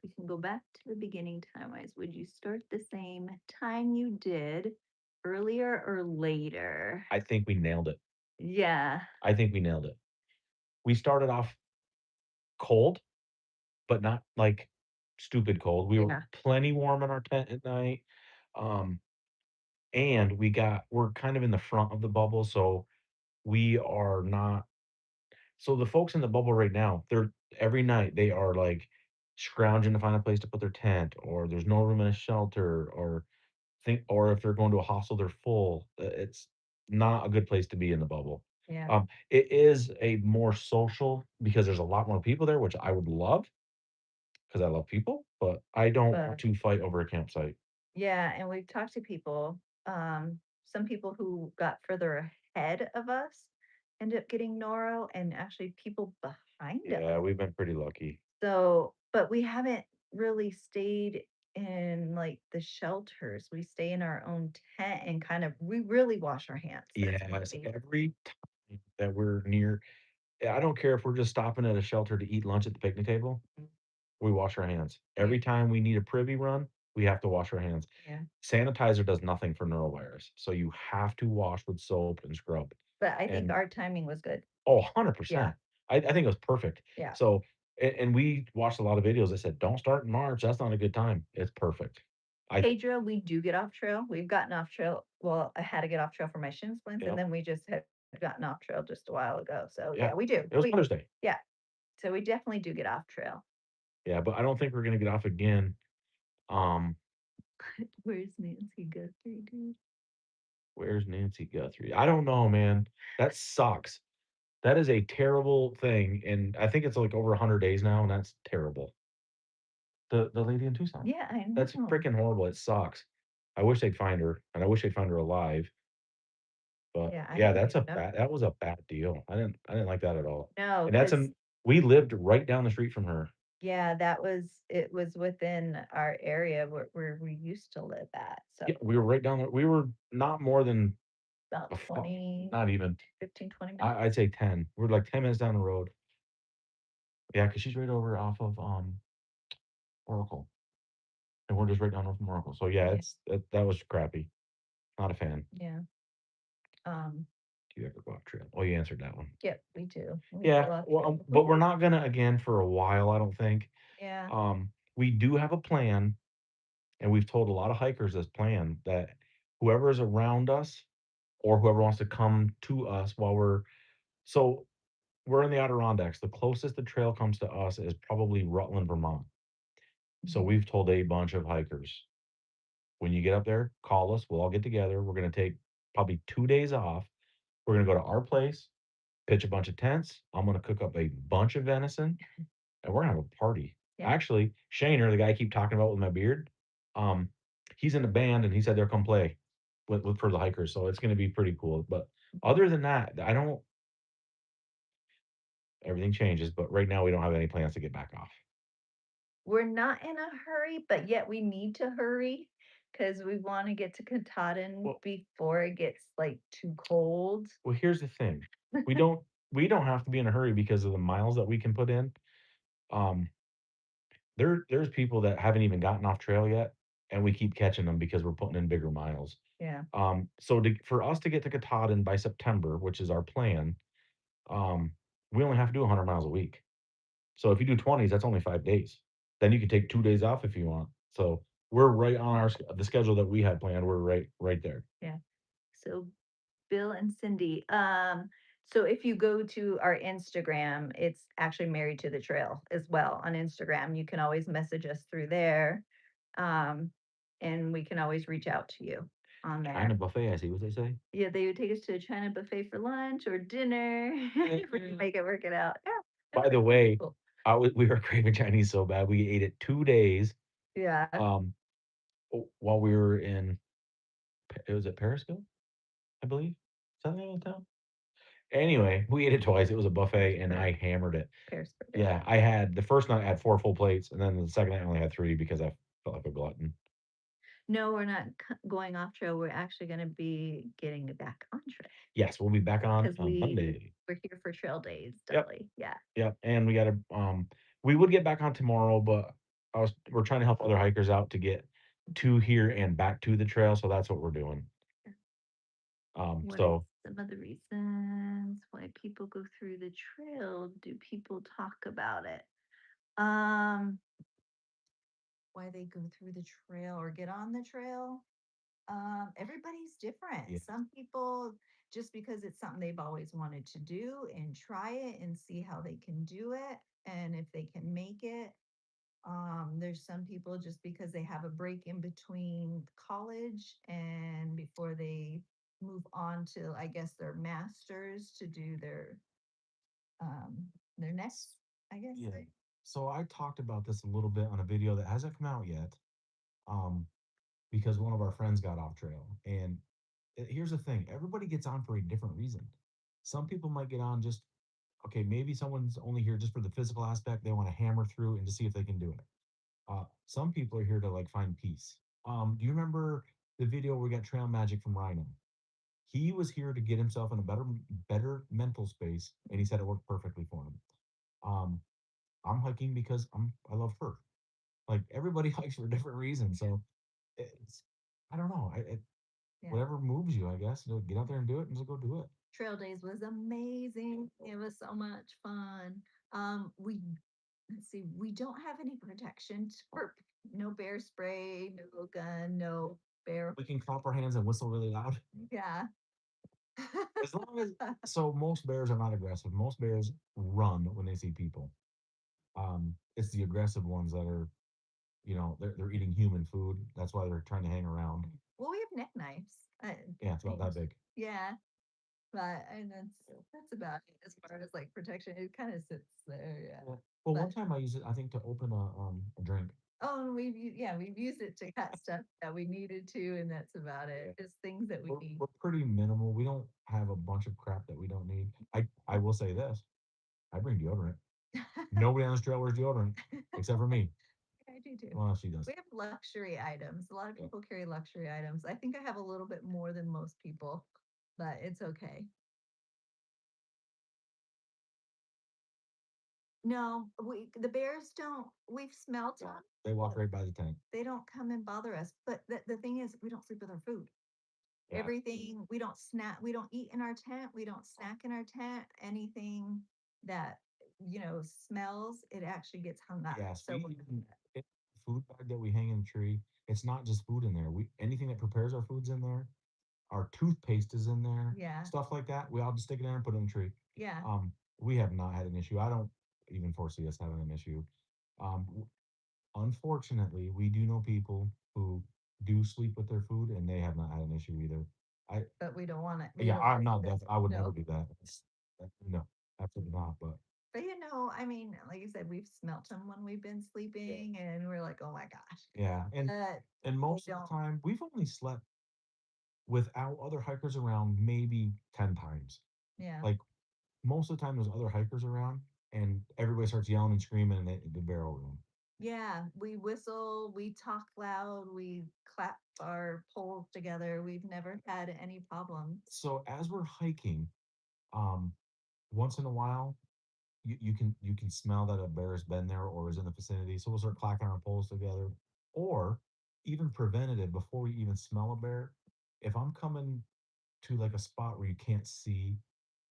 we can go back to the beginning time-wise. Would you start the same time you did earlier or later? I think we nailed it. Yeah, I think we nailed it. We started off cold, but not like stupid cold. We were yeah, plenty warm in our tent at night. Um, and we're kind of in the front of the bubble, so we are not so the folks in the bubble right now, they're every night they are like scrounging to find a place to put their tent, or there's no room in a shelter, or if they're going to a hostel, they're full. It's not a good place to be in the bubble. yeah. It is a more social because there's a lot more people there, which I would love because I love people, but I don't want But to fight over a campsite. yeah, and we've talked to people, some people who got further ahead of us ended up getting Noro, and actually people behind us. Yeah, we've been pretty lucky. So, but we haven't really stayed in like the shelters. We stay in our own tent and kind of we really wash our hands. Yeah, That's one it's thing. every time that we're near. I don't care if we're just stopping at a shelter to eat lunch at the picnic table. Mm. We wash our hands. Yeah. Every time we need a privy run, we have to wash our hands. Yeah. Sanitizer does nothing for norovirus, so you have to wash with soap and scrub. But I think And our timing was good. oh, Yeah. 100%. I think it was perfect. Yeah. So, and we watched a lot of videos that said, "Don't start in March. That's not a good time." It's perfect. I Pedro, we do get off trail. We've gotten off trail. Well, I had to get off trail for my shin splints, and Yep. then we just had gotten off trail just a while ago. So Yeah. yeah, we do. It was We Mother's Day. yeah. So we definitely do get off trail. Yeah, but I don't think we're gonna get off again. Um, Where's Nancy Guthrie, dude? where's Nancy Guthrie? I don't know, man. That sucks. That is a terrible thing, and I think it's like over 100 days now, and that's terrible. The lady in Tucson. Yeah, I That's know. freaking horrible. It sucks. I wish they'd find her, and I wish they'd find her alive. But Yeah, I yeah, didn't even know. that was a bad deal. I didn't like that at all. No, And that's because an we lived right down the street from her. yeah, it was within our area where we used to live at. So Yeah, we were right down there. We were not more than about a 20, not even 15, 20 minutes. I'd say 10. We're like 10 minutes down the road. Yeah, because she's right over off of Oracle. And we're just right down from Oracle. So yeah, Yeah. that was crappy. Not a fan. Yeah. Um, Do you ever go off trail? Oh, you answered that one. yep, we do. We Yeah, go off well, trail. but we're not gonna again for a while, I don't think. Yeah. We do have a plan, and we've told a lot of hikers this plan that whoever is around us or whoever wants to come to us while so we're in the Adirondacks. The closest the trail comes to us is probably Rutland, Vermont. So Mhm. we've told a bunch of hikers, when you get up there, call us. We'll all get together. We're gonna take probably 2 days off. We're gonna go to our place, pitch a bunch of tents. I'm gonna cook up a bunch of venison, and we're gonna have a party. Yeah. Actually, Shaner, the guy I keep talking about with my beard, um, he's in a band and he said they'll come play with for the hikers. So it's gonna be pretty cool. But other than that, I don't everything changes, but right now we don't have any plans to get back off. We're not in a hurry, but yet we need to hurry because we want to get to Katahdin Well, before it gets like too cold. well, here's the thing. We don't we don't have to be in a hurry because of the miles that we can put in. Um, there's people that haven't even gotten off trail yet, and we keep catching them because we're putting in bigger miles. Yeah. So for us to get to Katahdin by September, which is our plan, um, we only have to do 100 miles a week. So if you do 20s, that's only 5 days. Then you can take 2 days off if you want. So we're right on the schedule that we had planned. We're right there. Yeah. So Bill and Cindy, so if you go to our Instagram, it's actually Married to the Trail as well on Instagram. You can always message us through there. Um, and we can always reach out to you on there. China buffet, I see what they say. Yeah, they would take us to a China buffet for lunch or dinner if we can make it work it out. Yeah. By the that'd be way, cool. we were craving Chinese so bad we ate it 2 days. Yeah. Um, while we were it was at Periscope, I believe. Is that the name of the town? Anyway, we ate it twice. It was a buffet, and I hammered it. Pearisburg. Yeah, I had the first night I had 4 full plates, and then the second night I only had 3 because I felt like a glutton. No, we're not going off trail. We're actually going to be getting back on trail Yes, we'll be back on because Monday. we're here for trail days, Yep, Dudley. Yeah. yep, and we gotta, we would get back on tomorrow, but we're trying to help other hikers out to get to here and back to the trail, so that's what we're doing. What are So some of the reasons why people go through the trail? Do people talk about it? Um, why they go through the trail or get on the trail? Everybody's different. yeah, Some people just because it's something they've always wanted to do and try it and see how they can do it and if they can make it. There's some people just because they have a break in between college and before they move on to, I guess, their masters to do their next, I guess. Yeah. So I talked about this a little bit on a video that hasn't come out yet. Um, because one of our friends got off trail. And here's the thing, everybody gets on for a different reason. Some people might get on just, okay, maybe someone's only here just for the physical aspect. They want to hammer through and to see if they can do it. Some people are here to like find peace. Do you remember the video where we got Trail Magic from Rhino? He was here to get himself in a better mental space, and he said it worked perfectly for him. Um, I'm hiking because I love fur. Like everybody hikes for different reasons, so it's I don't know. Yeah. Whatever moves you, I guess. Get out there and do it, and just go do it. Trail days was amazing. It was so much fun. We let's see, we don't have any protection for no bear spray, no gun, no bear. We can clap our hands and whistle really loud. Yeah. As long as so most bears are not aggressive. Most bears run when they see people. It's the aggressive ones that are, they're eating human food. That's why they're trying to hang around. Well, we have neck knives. Yeah, it's about that big. Yeah, but and that's about it as far as like protection. It kind of sits there. Yeah. Yeah. Well, one But time I used it, I think, to open a drink. oh, and we've used it to cut stuff that we needed to, and that's about it. Just things that we We're, need. we're pretty minimal. We don't have a bunch of crap that we don't need. I will say this: I bring deodorant. Nobody on this trail wears deodorant except for me. I do too. Well, she does. We have luxury items. A lot of Yeah. people carry luxury items. I think I have a little bit more than most people, but it's okay. No, the bears don't. We've smelled Yeah. them. They walk right by the tank. They don't come and bother us. But the thing is, we don't sleep with our food. Yeah. Everything we don't snack. We don't eat in our tent. We don't snack in our tent. Anything that smells, it actually gets hung up. Yes, So food bag that we hang in the tree. It's not just food in there. We anything that prepares our foods in there. Our toothpaste is in there. yeah, Stuff like that. We all just stick it in there and put it in the tree. yeah. We have not had an issue. I don't even foresee us having an issue. Um, Unfortunately, we do know people who do sleep with their food, and they have not had an issue either. I But we don't want it. Yeah, I'm not that. that. I would never No. do that. No, absolutely not. But But I mean, like you said, we've smelt them when we've been sleeping, and we're like, oh my gosh. yeah, But and most of don't. the time, we've only slept without other hikers around maybe 10 times. Yeah. Like most of the time, there's other hikers around, and everybody starts yelling and screaming in the barrel room. Yeah, we whistle, we talk loud, we clap our poles together. We've never had any problems. So as we're hiking, um, once in a while, you can smell that a bear has been there or is in the vicinity. So we'll start clacking our poles together, or even preventative before we even smell a bear. If I'm coming to like a spot where you can't see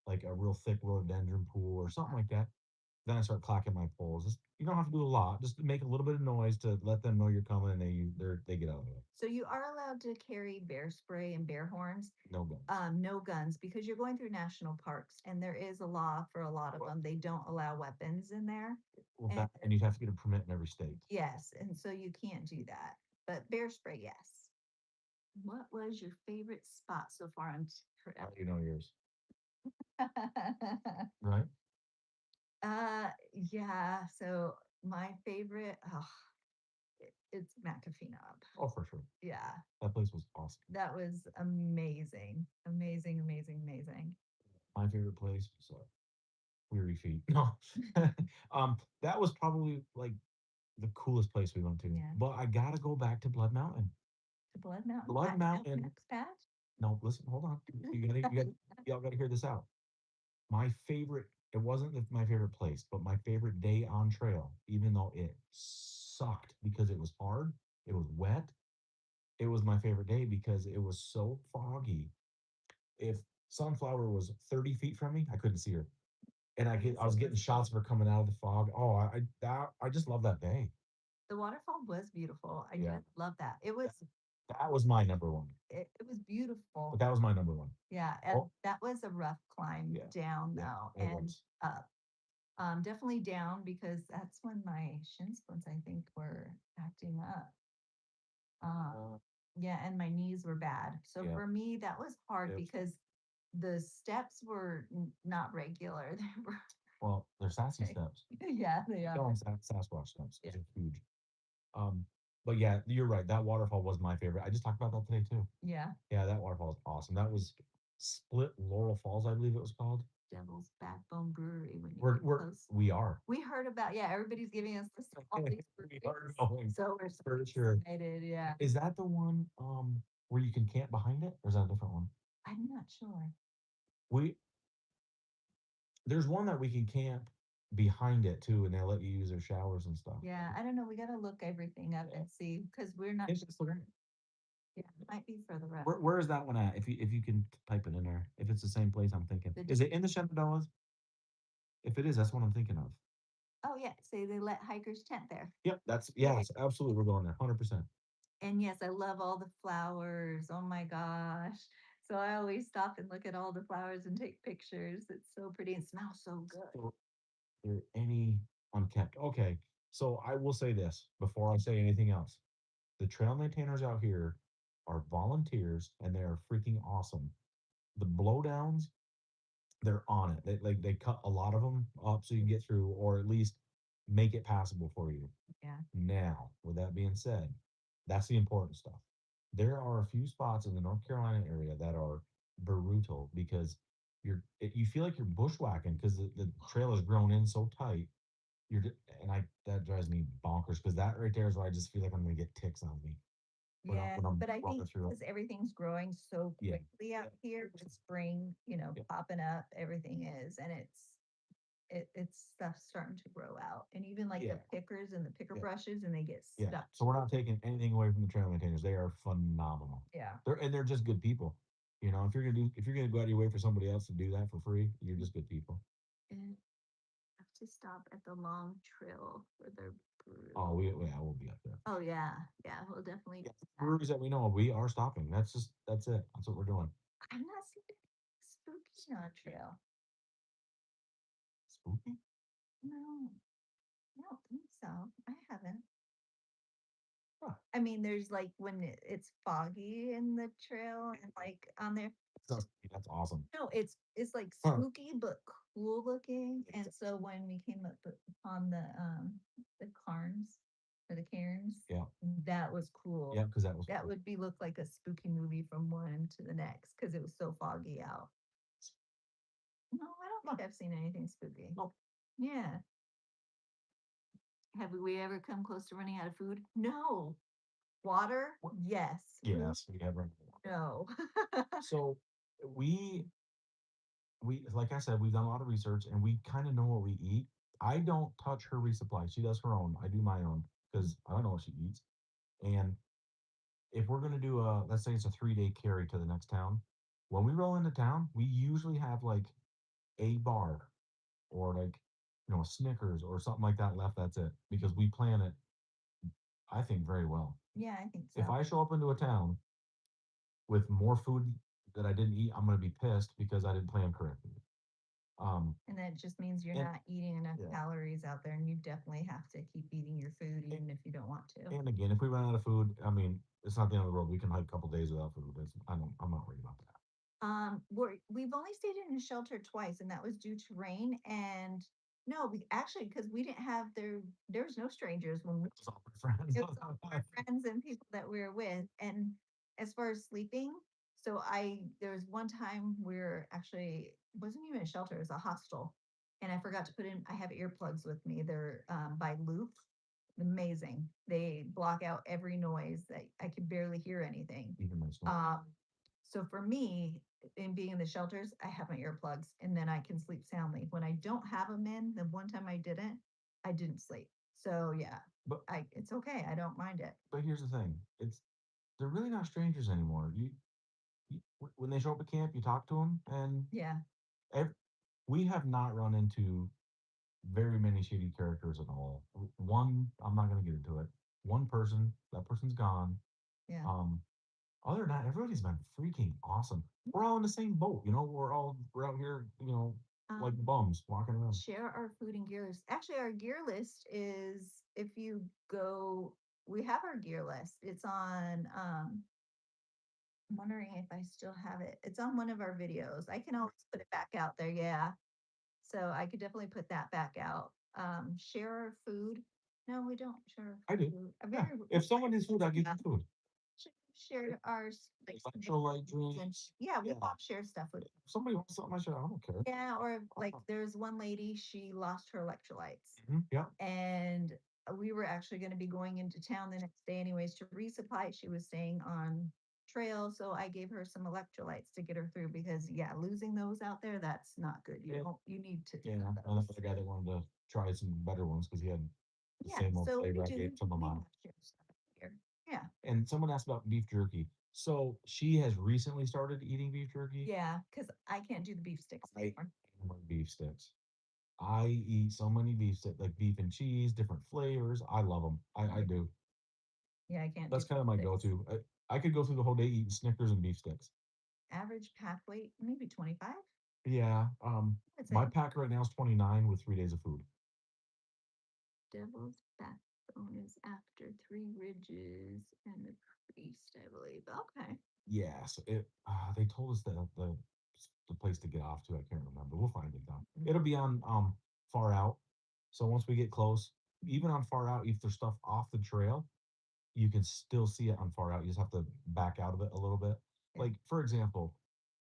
like a real thick rhododendron pool or something like that, then I start clacking my poles. You don't have to do a lot, just to make a little bit of noise to let them know you're coming, and they get out of the way. So you are allowed to carry bear spray and bear horns, No guns. no guns, because you're going through national parks, and there is a law for a lot of them. They don't allow weapons in there. And you'd have to get a permit in every state. Yes, and so you can't do that. But bear spray, yes. What was your favorite spot so far on How trip? do you know yours? Right? Yeah. So my favorite, it's McAfee Knob. Oh, for sure. Yeah, That place was awesome. that was amazing, amazing, amazing, amazing. My favorite place was Weary Feet. No, that was probably like the coolest place we went to. Yeah. But I gotta go back to Blood Mountain. The Blood Mountain. Blood Black Mountain. Next patch. No, listen, hold on. Y'all gotta hear this out. My favorite. It wasn't my favorite place, but my favorite day on trail, even though it sucked because it was hard, it was wet. It was my favorite day because it was so foggy. If Sunflower was 30 feet from me, I couldn't see her. And I was getting shots of her coming out of the fog. Oh, I just love that day. The waterfall was beautiful. I Yeah. did love that. It was That was my number one. it was beautiful. But that was my number one. Yeah, Oh. that was a rough climb Yeah, down yeah, though, it and was. up. Definitely down because that's when my shin splints I think were acting up. Uh, Yeah, and my knees were bad. So Yeah. for me, that was hard Yep. because the steps were not regular. They were, Well, they're sassy Okay. steps. yeah, they Tell are. them Sasquatch steps. Yeah. Those are huge. But yeah, you're right. That waterfall was my favorite. I just talked about that today too. Yeah, Yeah, that waterfall is awesome. That was Split Laurel Falls, I believe it was called. Devil's Backbone Brewery. When you We're get we're close, we are. we heard about. Yeah, everybody's giving us this all these We are breweries. going So we're so for sure. excited. Yeah, Is that the one where you can camp behind it, or is that a different one? I'm not sure. We There's one that we can camp behind it too, and they'll let you use their showers and stuff. Yeah, I don't know. We gotta look everything up and see because we're not It's just sure. Yeah, it might be further up. Where is that one at? If you can type it in there, if it's the same place I'm thinking, The is it in the Shenandoahs? If it is, that's what I'm thinking of. Oh yeah, say they let hikers tent there. Yep, that's Yeah. yes, absolutely. We're going there, 100%. And yes, I love all the flowers. Oh my gosh. So I always stop and look at all the flowers and take pictures. It's so pretty and smells so good. So, there any unkept? Okay, so I will say this before I say anything else. The trail maintainers out here are volunteers, and they are freaking awesome. The blowdowns, they're on it. They cut a lot of them up so you can get through, or at least make it passable for you. Yeah. Now, with that being said, that's the important stuff. There are a few spots in the North Carolina area that are brutal because you feel like you're bushwhacking because the trail is grown in so tight. That drives me bonkers because that right there is where I just feel like I'm gonna get ticks on me Yeah, when I'm but I walking think through it. because everything's growing so Yeah. quickly out here with spring, Yeah. popping up, everything is, and it's stuff starting to grow out. And even like Yeah. the pickers and the picker Yeah. brushes and they get Yeah. stuck. So we're not taking anything away from the trail maintainers. They are phenomenal. Yeah. They're just good people. If you're gonna go out of your way for somebody else to do that for free, you're just good people. And have to stop at the long trail for their brew. Oh, yeah, we'll be up there. Oh yeah, yeah, we'll definitely. Yeah, do that. breweries that we know of, we are stopping. That's it. That's what we're doing. I'm not seeing spooky on trail. Spooky? No, I don't think so. I haven't. Huh. I mean, there's like when it's foggy in the trail and like on there. That's awesome. No, it's like Huh. spooky but cool looking. And so when we came up on the cairns or the cairns, Yeah. that was cool. Yeah, because that was That cool. would be look like a spooky movie from one to the next because it was so foggy out. No, I don't think I've seen anything spooky. Nope. Yeah. Have we ever come close to running out of food? No. Water? Yes. Food? Yes, we have. No. So we like I said, we've done a lot of research and we kind of know what we eat. I don't touch her resupply. She does her own. I do my own because I don't know what she eats. And if we're gonna do let's say it's a 3-day carry to the next town, when we roll into town, we usually have like a bar or like a Snickers or something like that left. That's it because we plan it, I think, very well. Yeah, I think so. If I show up into a town with more food that I didn't eat, I'm gonna be pissed because I didn't plan correctly. And that just means you're and- not eating enough yeah. calories out there, and you definitely have to keep eating your food even if you don't want to. And again, if we run out of food, I mean, it's not the end of the world. We can hike a couple days without food. I'm not worried about that. We've only stayed in a shelter twice, and that was due to rain. And no, we actually because we didn't have there was no strangers when we It's all my friends. it was all our friends and people that we were with. And as far as sleeping, so there was one time where actually it wasn't even a shelter, it was a hostel. And I forgot to put in I have earplugs with me. They're by Loop. Amazing. They block out every noise that I could barely hear anything. Even my snore. So for me, in being in the shelters, I have my earplugs and then I can sleep soundly. When I don't have them in, the one time I didn't sleep. So yeah, But it's okay. I don't mind it. but here's the thing. They're really not strangers anymore. When they show up at camp, you talk to them, and Yeah. ev- we have not run into very many shady characters at all. One, I'm not going to get into it. One person, that person's gone. Yeah. Um, Other than that, everybody's been freaking awesome. We're all in the same boat, we're out here, like Um, bums walking around. share our food and gear list. Actually, our gear list is if you go, we have our gear list. It's on I'm wondering if I still have it. It's on one of our videos. I can always put it back out there, yeah. So I could definitely put that back out. Share our food. No, we don't share I do. food. A Yeah. very If someone needs food, I give yeah, them food. share ours like Electrolyte and drinks. yeah, we Yeah. all share stuff with If somebody wants something, I said, I don't care. yeah, or like Oh. there's one lady, she lost her electrolytes. Yeah. And we were actually going to be going into town the next day anyways to resupply. She was staying on trail, so I gave her some electrolytes to get her through because yeah, losing those out there, that's not good. Yeah. You need to Yeah. have And those. the guy that wanted to try some better ones because he had the Yeah, same old so flavor we I do gave some of we mine. have share stuff here. Yeah. And someone asked about beef jerky. So she has recently started eating beef jerky. Yeah, because I can't do the beef sticks I anymore. hammer beef sticks. I eat so many beef sticks, like beef and cheese, different flavors. I love them. I do. Yeah, I can't That's do kind of my beef sticks. go-to. I could go through the whole day eating Snickers and beef sticks. Average pack weight, maybe 25, Yeah. I'd My say. pack right now is 29 with 3 days of food. Devil's backbone is after Three Ridges and the priest, I believe. Okay. Yeah. So they told us that the place to get off to. I can't remember. We'll find it though. Mhm. It'll be on Far Out. So once we get close, even on Far Out, if there's stuff off the trail, you can still see it on Far Out. You just have to back out of it a little bit. Yeah. Like for example,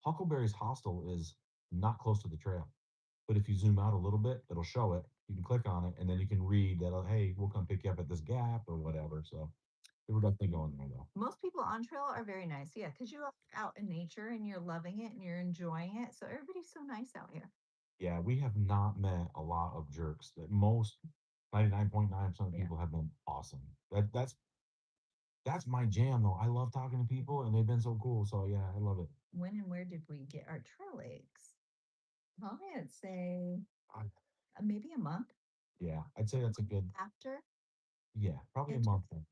Huckleberry's Hostel is not close to the trail, but if you zoom out a little bit, it'll show it. You can click on it, and then you can read that. Hey, we'll come pick you up at this gap or whatever. So they were definitely going there though. Most people on trail are very nice. Yeah, because you're out in nature and you're loving it and you're enjoying it. So everybody's so nice out here. Yeah, we have not met a lot of jerks. That most 99.9% of Yeah. people have been awesome. That's my jam though. I love talking to people, and they've been so cool. So yeah, I love it. When and where did we get our trail eggs? Probably I'd say I, maybe a month yeah, I'd say that's a good. after. Yeah, probably a It month just, then.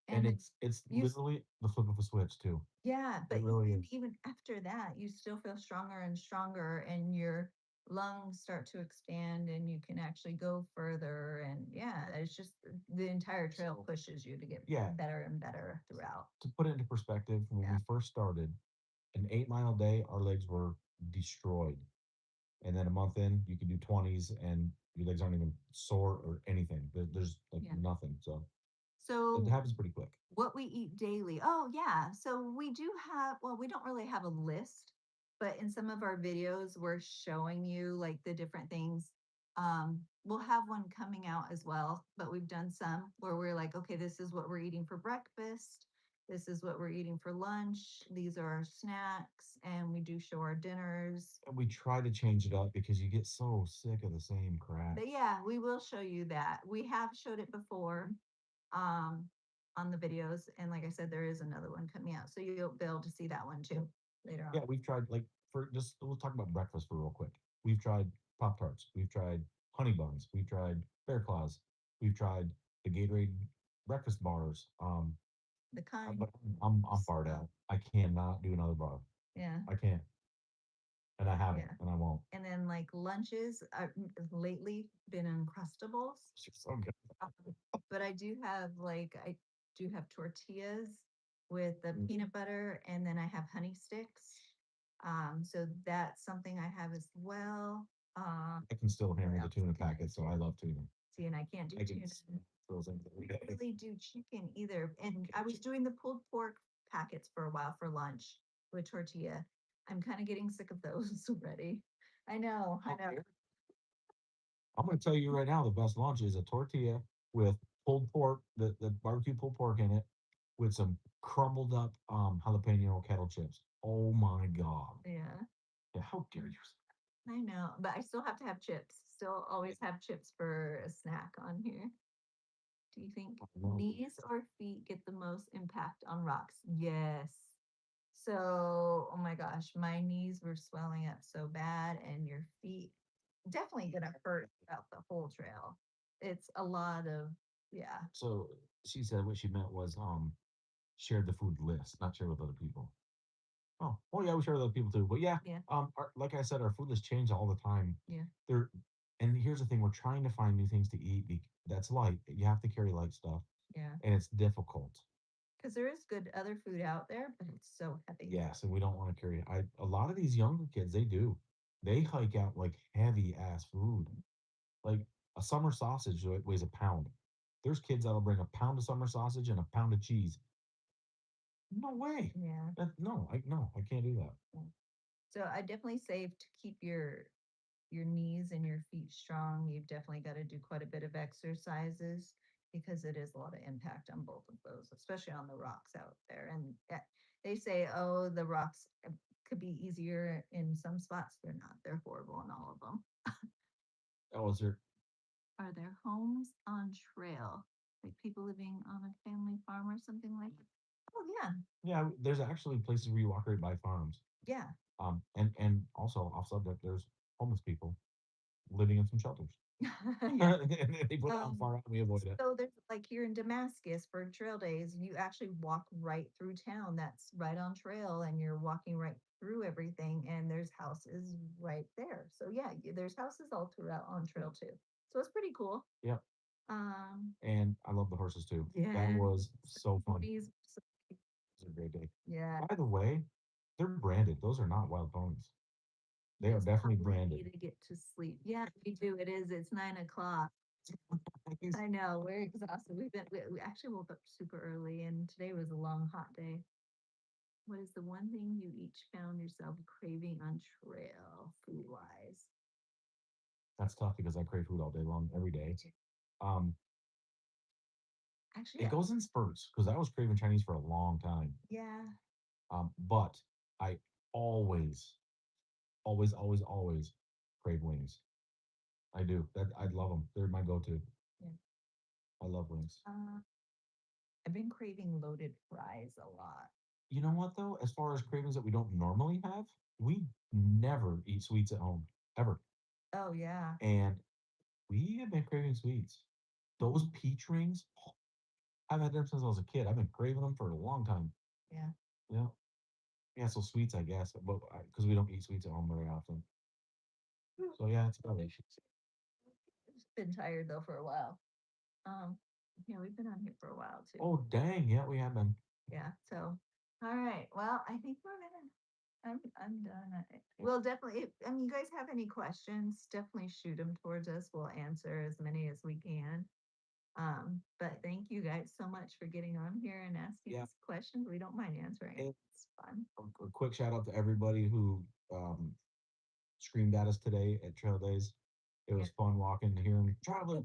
And and it, it's you literally the flip of a switch too. yeah, but really is. even after that, you still feel stronger and stronger, and your lungs start to expand, and you can actually go further. And yeah, it's just the entire trail So, pushes you to get yeah, better and better throughout. to put it into perspective, when Yeah. we first started, an 8 mile day, our legs were destroyed. And then a month in, you can do 20s and your legs aren't even sore or anything. There's like Yeah. nothing. So it So happens pretty quick. what we eat daily. Oh, yeah. So we do have, well, we don't really have a list, but in some of our videos, we're showing you like the different things. We'll have one coming out as well, but we've done some where we're like, okay, this is what we're eating for breakfast. This is what we're eating for lunch. These are our snacks, and we do show our dinners. And we try to change it up because you get so sick of the same crap. But yeah, we will show you that. We have showed it before. Um, on the videos. And like I said, there is another one coming out. So you'll be able to see that one too later on. Yeah, we've tried like we'll talk about breakfast for real quick. We've tried Pop Tarts, we've tried honey buns, we've tried bear claws, we've tried the Gatorade breakfast bars. The kind. But I'm barred out. I cannot do another bar. Yeah. I can't, and I haven't, Yeah. and I won't. And then like lunches are lately been Uncrustables. It's just so good. But I do have tortillas with the peanut butter, and then I have honey sticks. So that's something I have as well. I can still hammer the else tuna can I packet, so do? I love tuna. See, and I can't do I can tuna. those things every day. Really do chicken either. And I was doing the pulled pork packets for a while for lunch with tortilla. I'm kind of getting sick of those already. I know. I'm going to tell you right now, the best lunch is a tortilla with pulled pork, the barbecue pulled pork in it, with some crumbled up jalapeno kettle chips. Oh my god! Yeah, Yeah, how dare you? I know. But I still have to have chips. Still always have chips for a snack on here. Do you think No. knees or feet get the most impact on rocks? Yes. So, oh my gosh, my knees were swelling up so bad, and your feet definitely gonna hurt throughout the whole trail. It's a lot of, yeah, So she said what she meant was share the food list, not share with other people. Oh yeah, we share with other people too. But yeah, Yeah. like I said, our food list changes all the time. Yeah. There, and here's the thing: we're trying to find new things to eat. That's light. You have to carry light stuff, yeah. and it's difficult. Because there is good other food out there, but it's so heavy. Yes, and we don't want to carry. A lot of these younger kids, they do. They hike out like heavy ass food. Like a summer sausage weighs a pound. There's kids that'll bring a pound of summer sausage and a pound of cheese. No way. Yeah. No, I can't do that. So I definitely say to keep your knees and your feet strong, you've definitely got to do quite a bit of exercises because it is a lot of impact on both of those, especially on the rocks out there. And they say, oh, the rocks could be easier in some spots. They're not. They're horrible in all of them. Oh, is there? Are there homes on trail, like people living on a family farm or something like that? Oh yeah, Yeah, there's actually places where you walk right by farms. yeah. And also off subject, there's homeless people living in some shelters. Yeah. And they put it on Um, far out. We avoid it. So there's like here in Damascus for trail days, you actually walk right through town. That's right on trail, and you're walking right through everything, and there's houses right there. So yeah, there's houses all throughout on trail too. So it's pretty cool. Yep. Um, And I love the horses too. yeah. That was so fun. It ponies, was a great day. yeah. By the way, they're branded. Those are not wild ponies. They are It's definitely time for me branded. to get to sleep. Yeah, we do. It is. It's 9 o'clock. I know we're exhausted. We actually woke up super early, and today was a long, hot day. What is the one thing you each found yourself craving on trail, food wise? That's tough because I crave food all day long, every day. Um, Actually, it goes in spurts because I was craving Chinese for a long time. yeah, But I always, always crave wings. I do. That I love them. They're my go-to. yeah. I love wings. I've been craving loaded fries a lot. You know what though? As far as cravings that we don't normally have, we never eat sweets at home ever, Oh yeah, and we have been craving sweets. Those peach rings, I've had them since I was a kid. I've been craving them for a long time. yeah. Yeah, yeah. So sweets, I guess, but because we don't eat sweets at home very often. So yeah, it's probably. Just been tired though for a while. Um, yeah, we've been on here for a while too. Oh dang! Yeah, we have been. Yeah. So, all right. Well, I think we're gonna. I'm done. We'll definitely. You guys have any questions? Definitely shoot them towards us. We'll answer as many as we can. But thank you guys so much for getting on here and asking Yeah. us questions. We don't mind answering. And It's fun. a quick shout out to everybody who um, screamed at us today at Trail Days. It was fun walking, hearing travelers.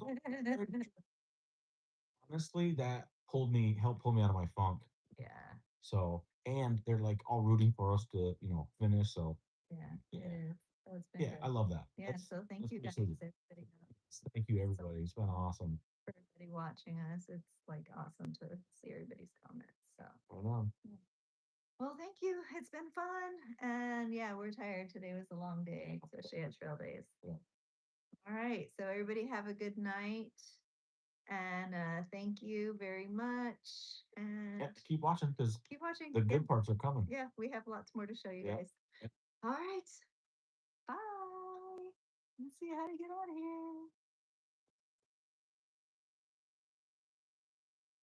Honestly, that helped pull me out of my funk. Yeah, So, and they're like all rooting for us to, finish. So, yeah, yeah, it is. So it's been yeah, good. I love that. Yeah, so thank that's you pretty guys, sweet. everybody, Thank you, everybody. It's been awesome. for everybody watching us. It's like awesome to see everybody's comments. So, Right on. well, thank you. It's been fun. And yeah, we're tired. Today was a long day, especially at trail days. Yeah. All right. So everybody have a good night. And thank you very much. And Yeah, keep watching because keep watching. the good parts are coming. Yeah, we have lots more to show you Yeah. guys. All right. Bye. Let's see how to get on here.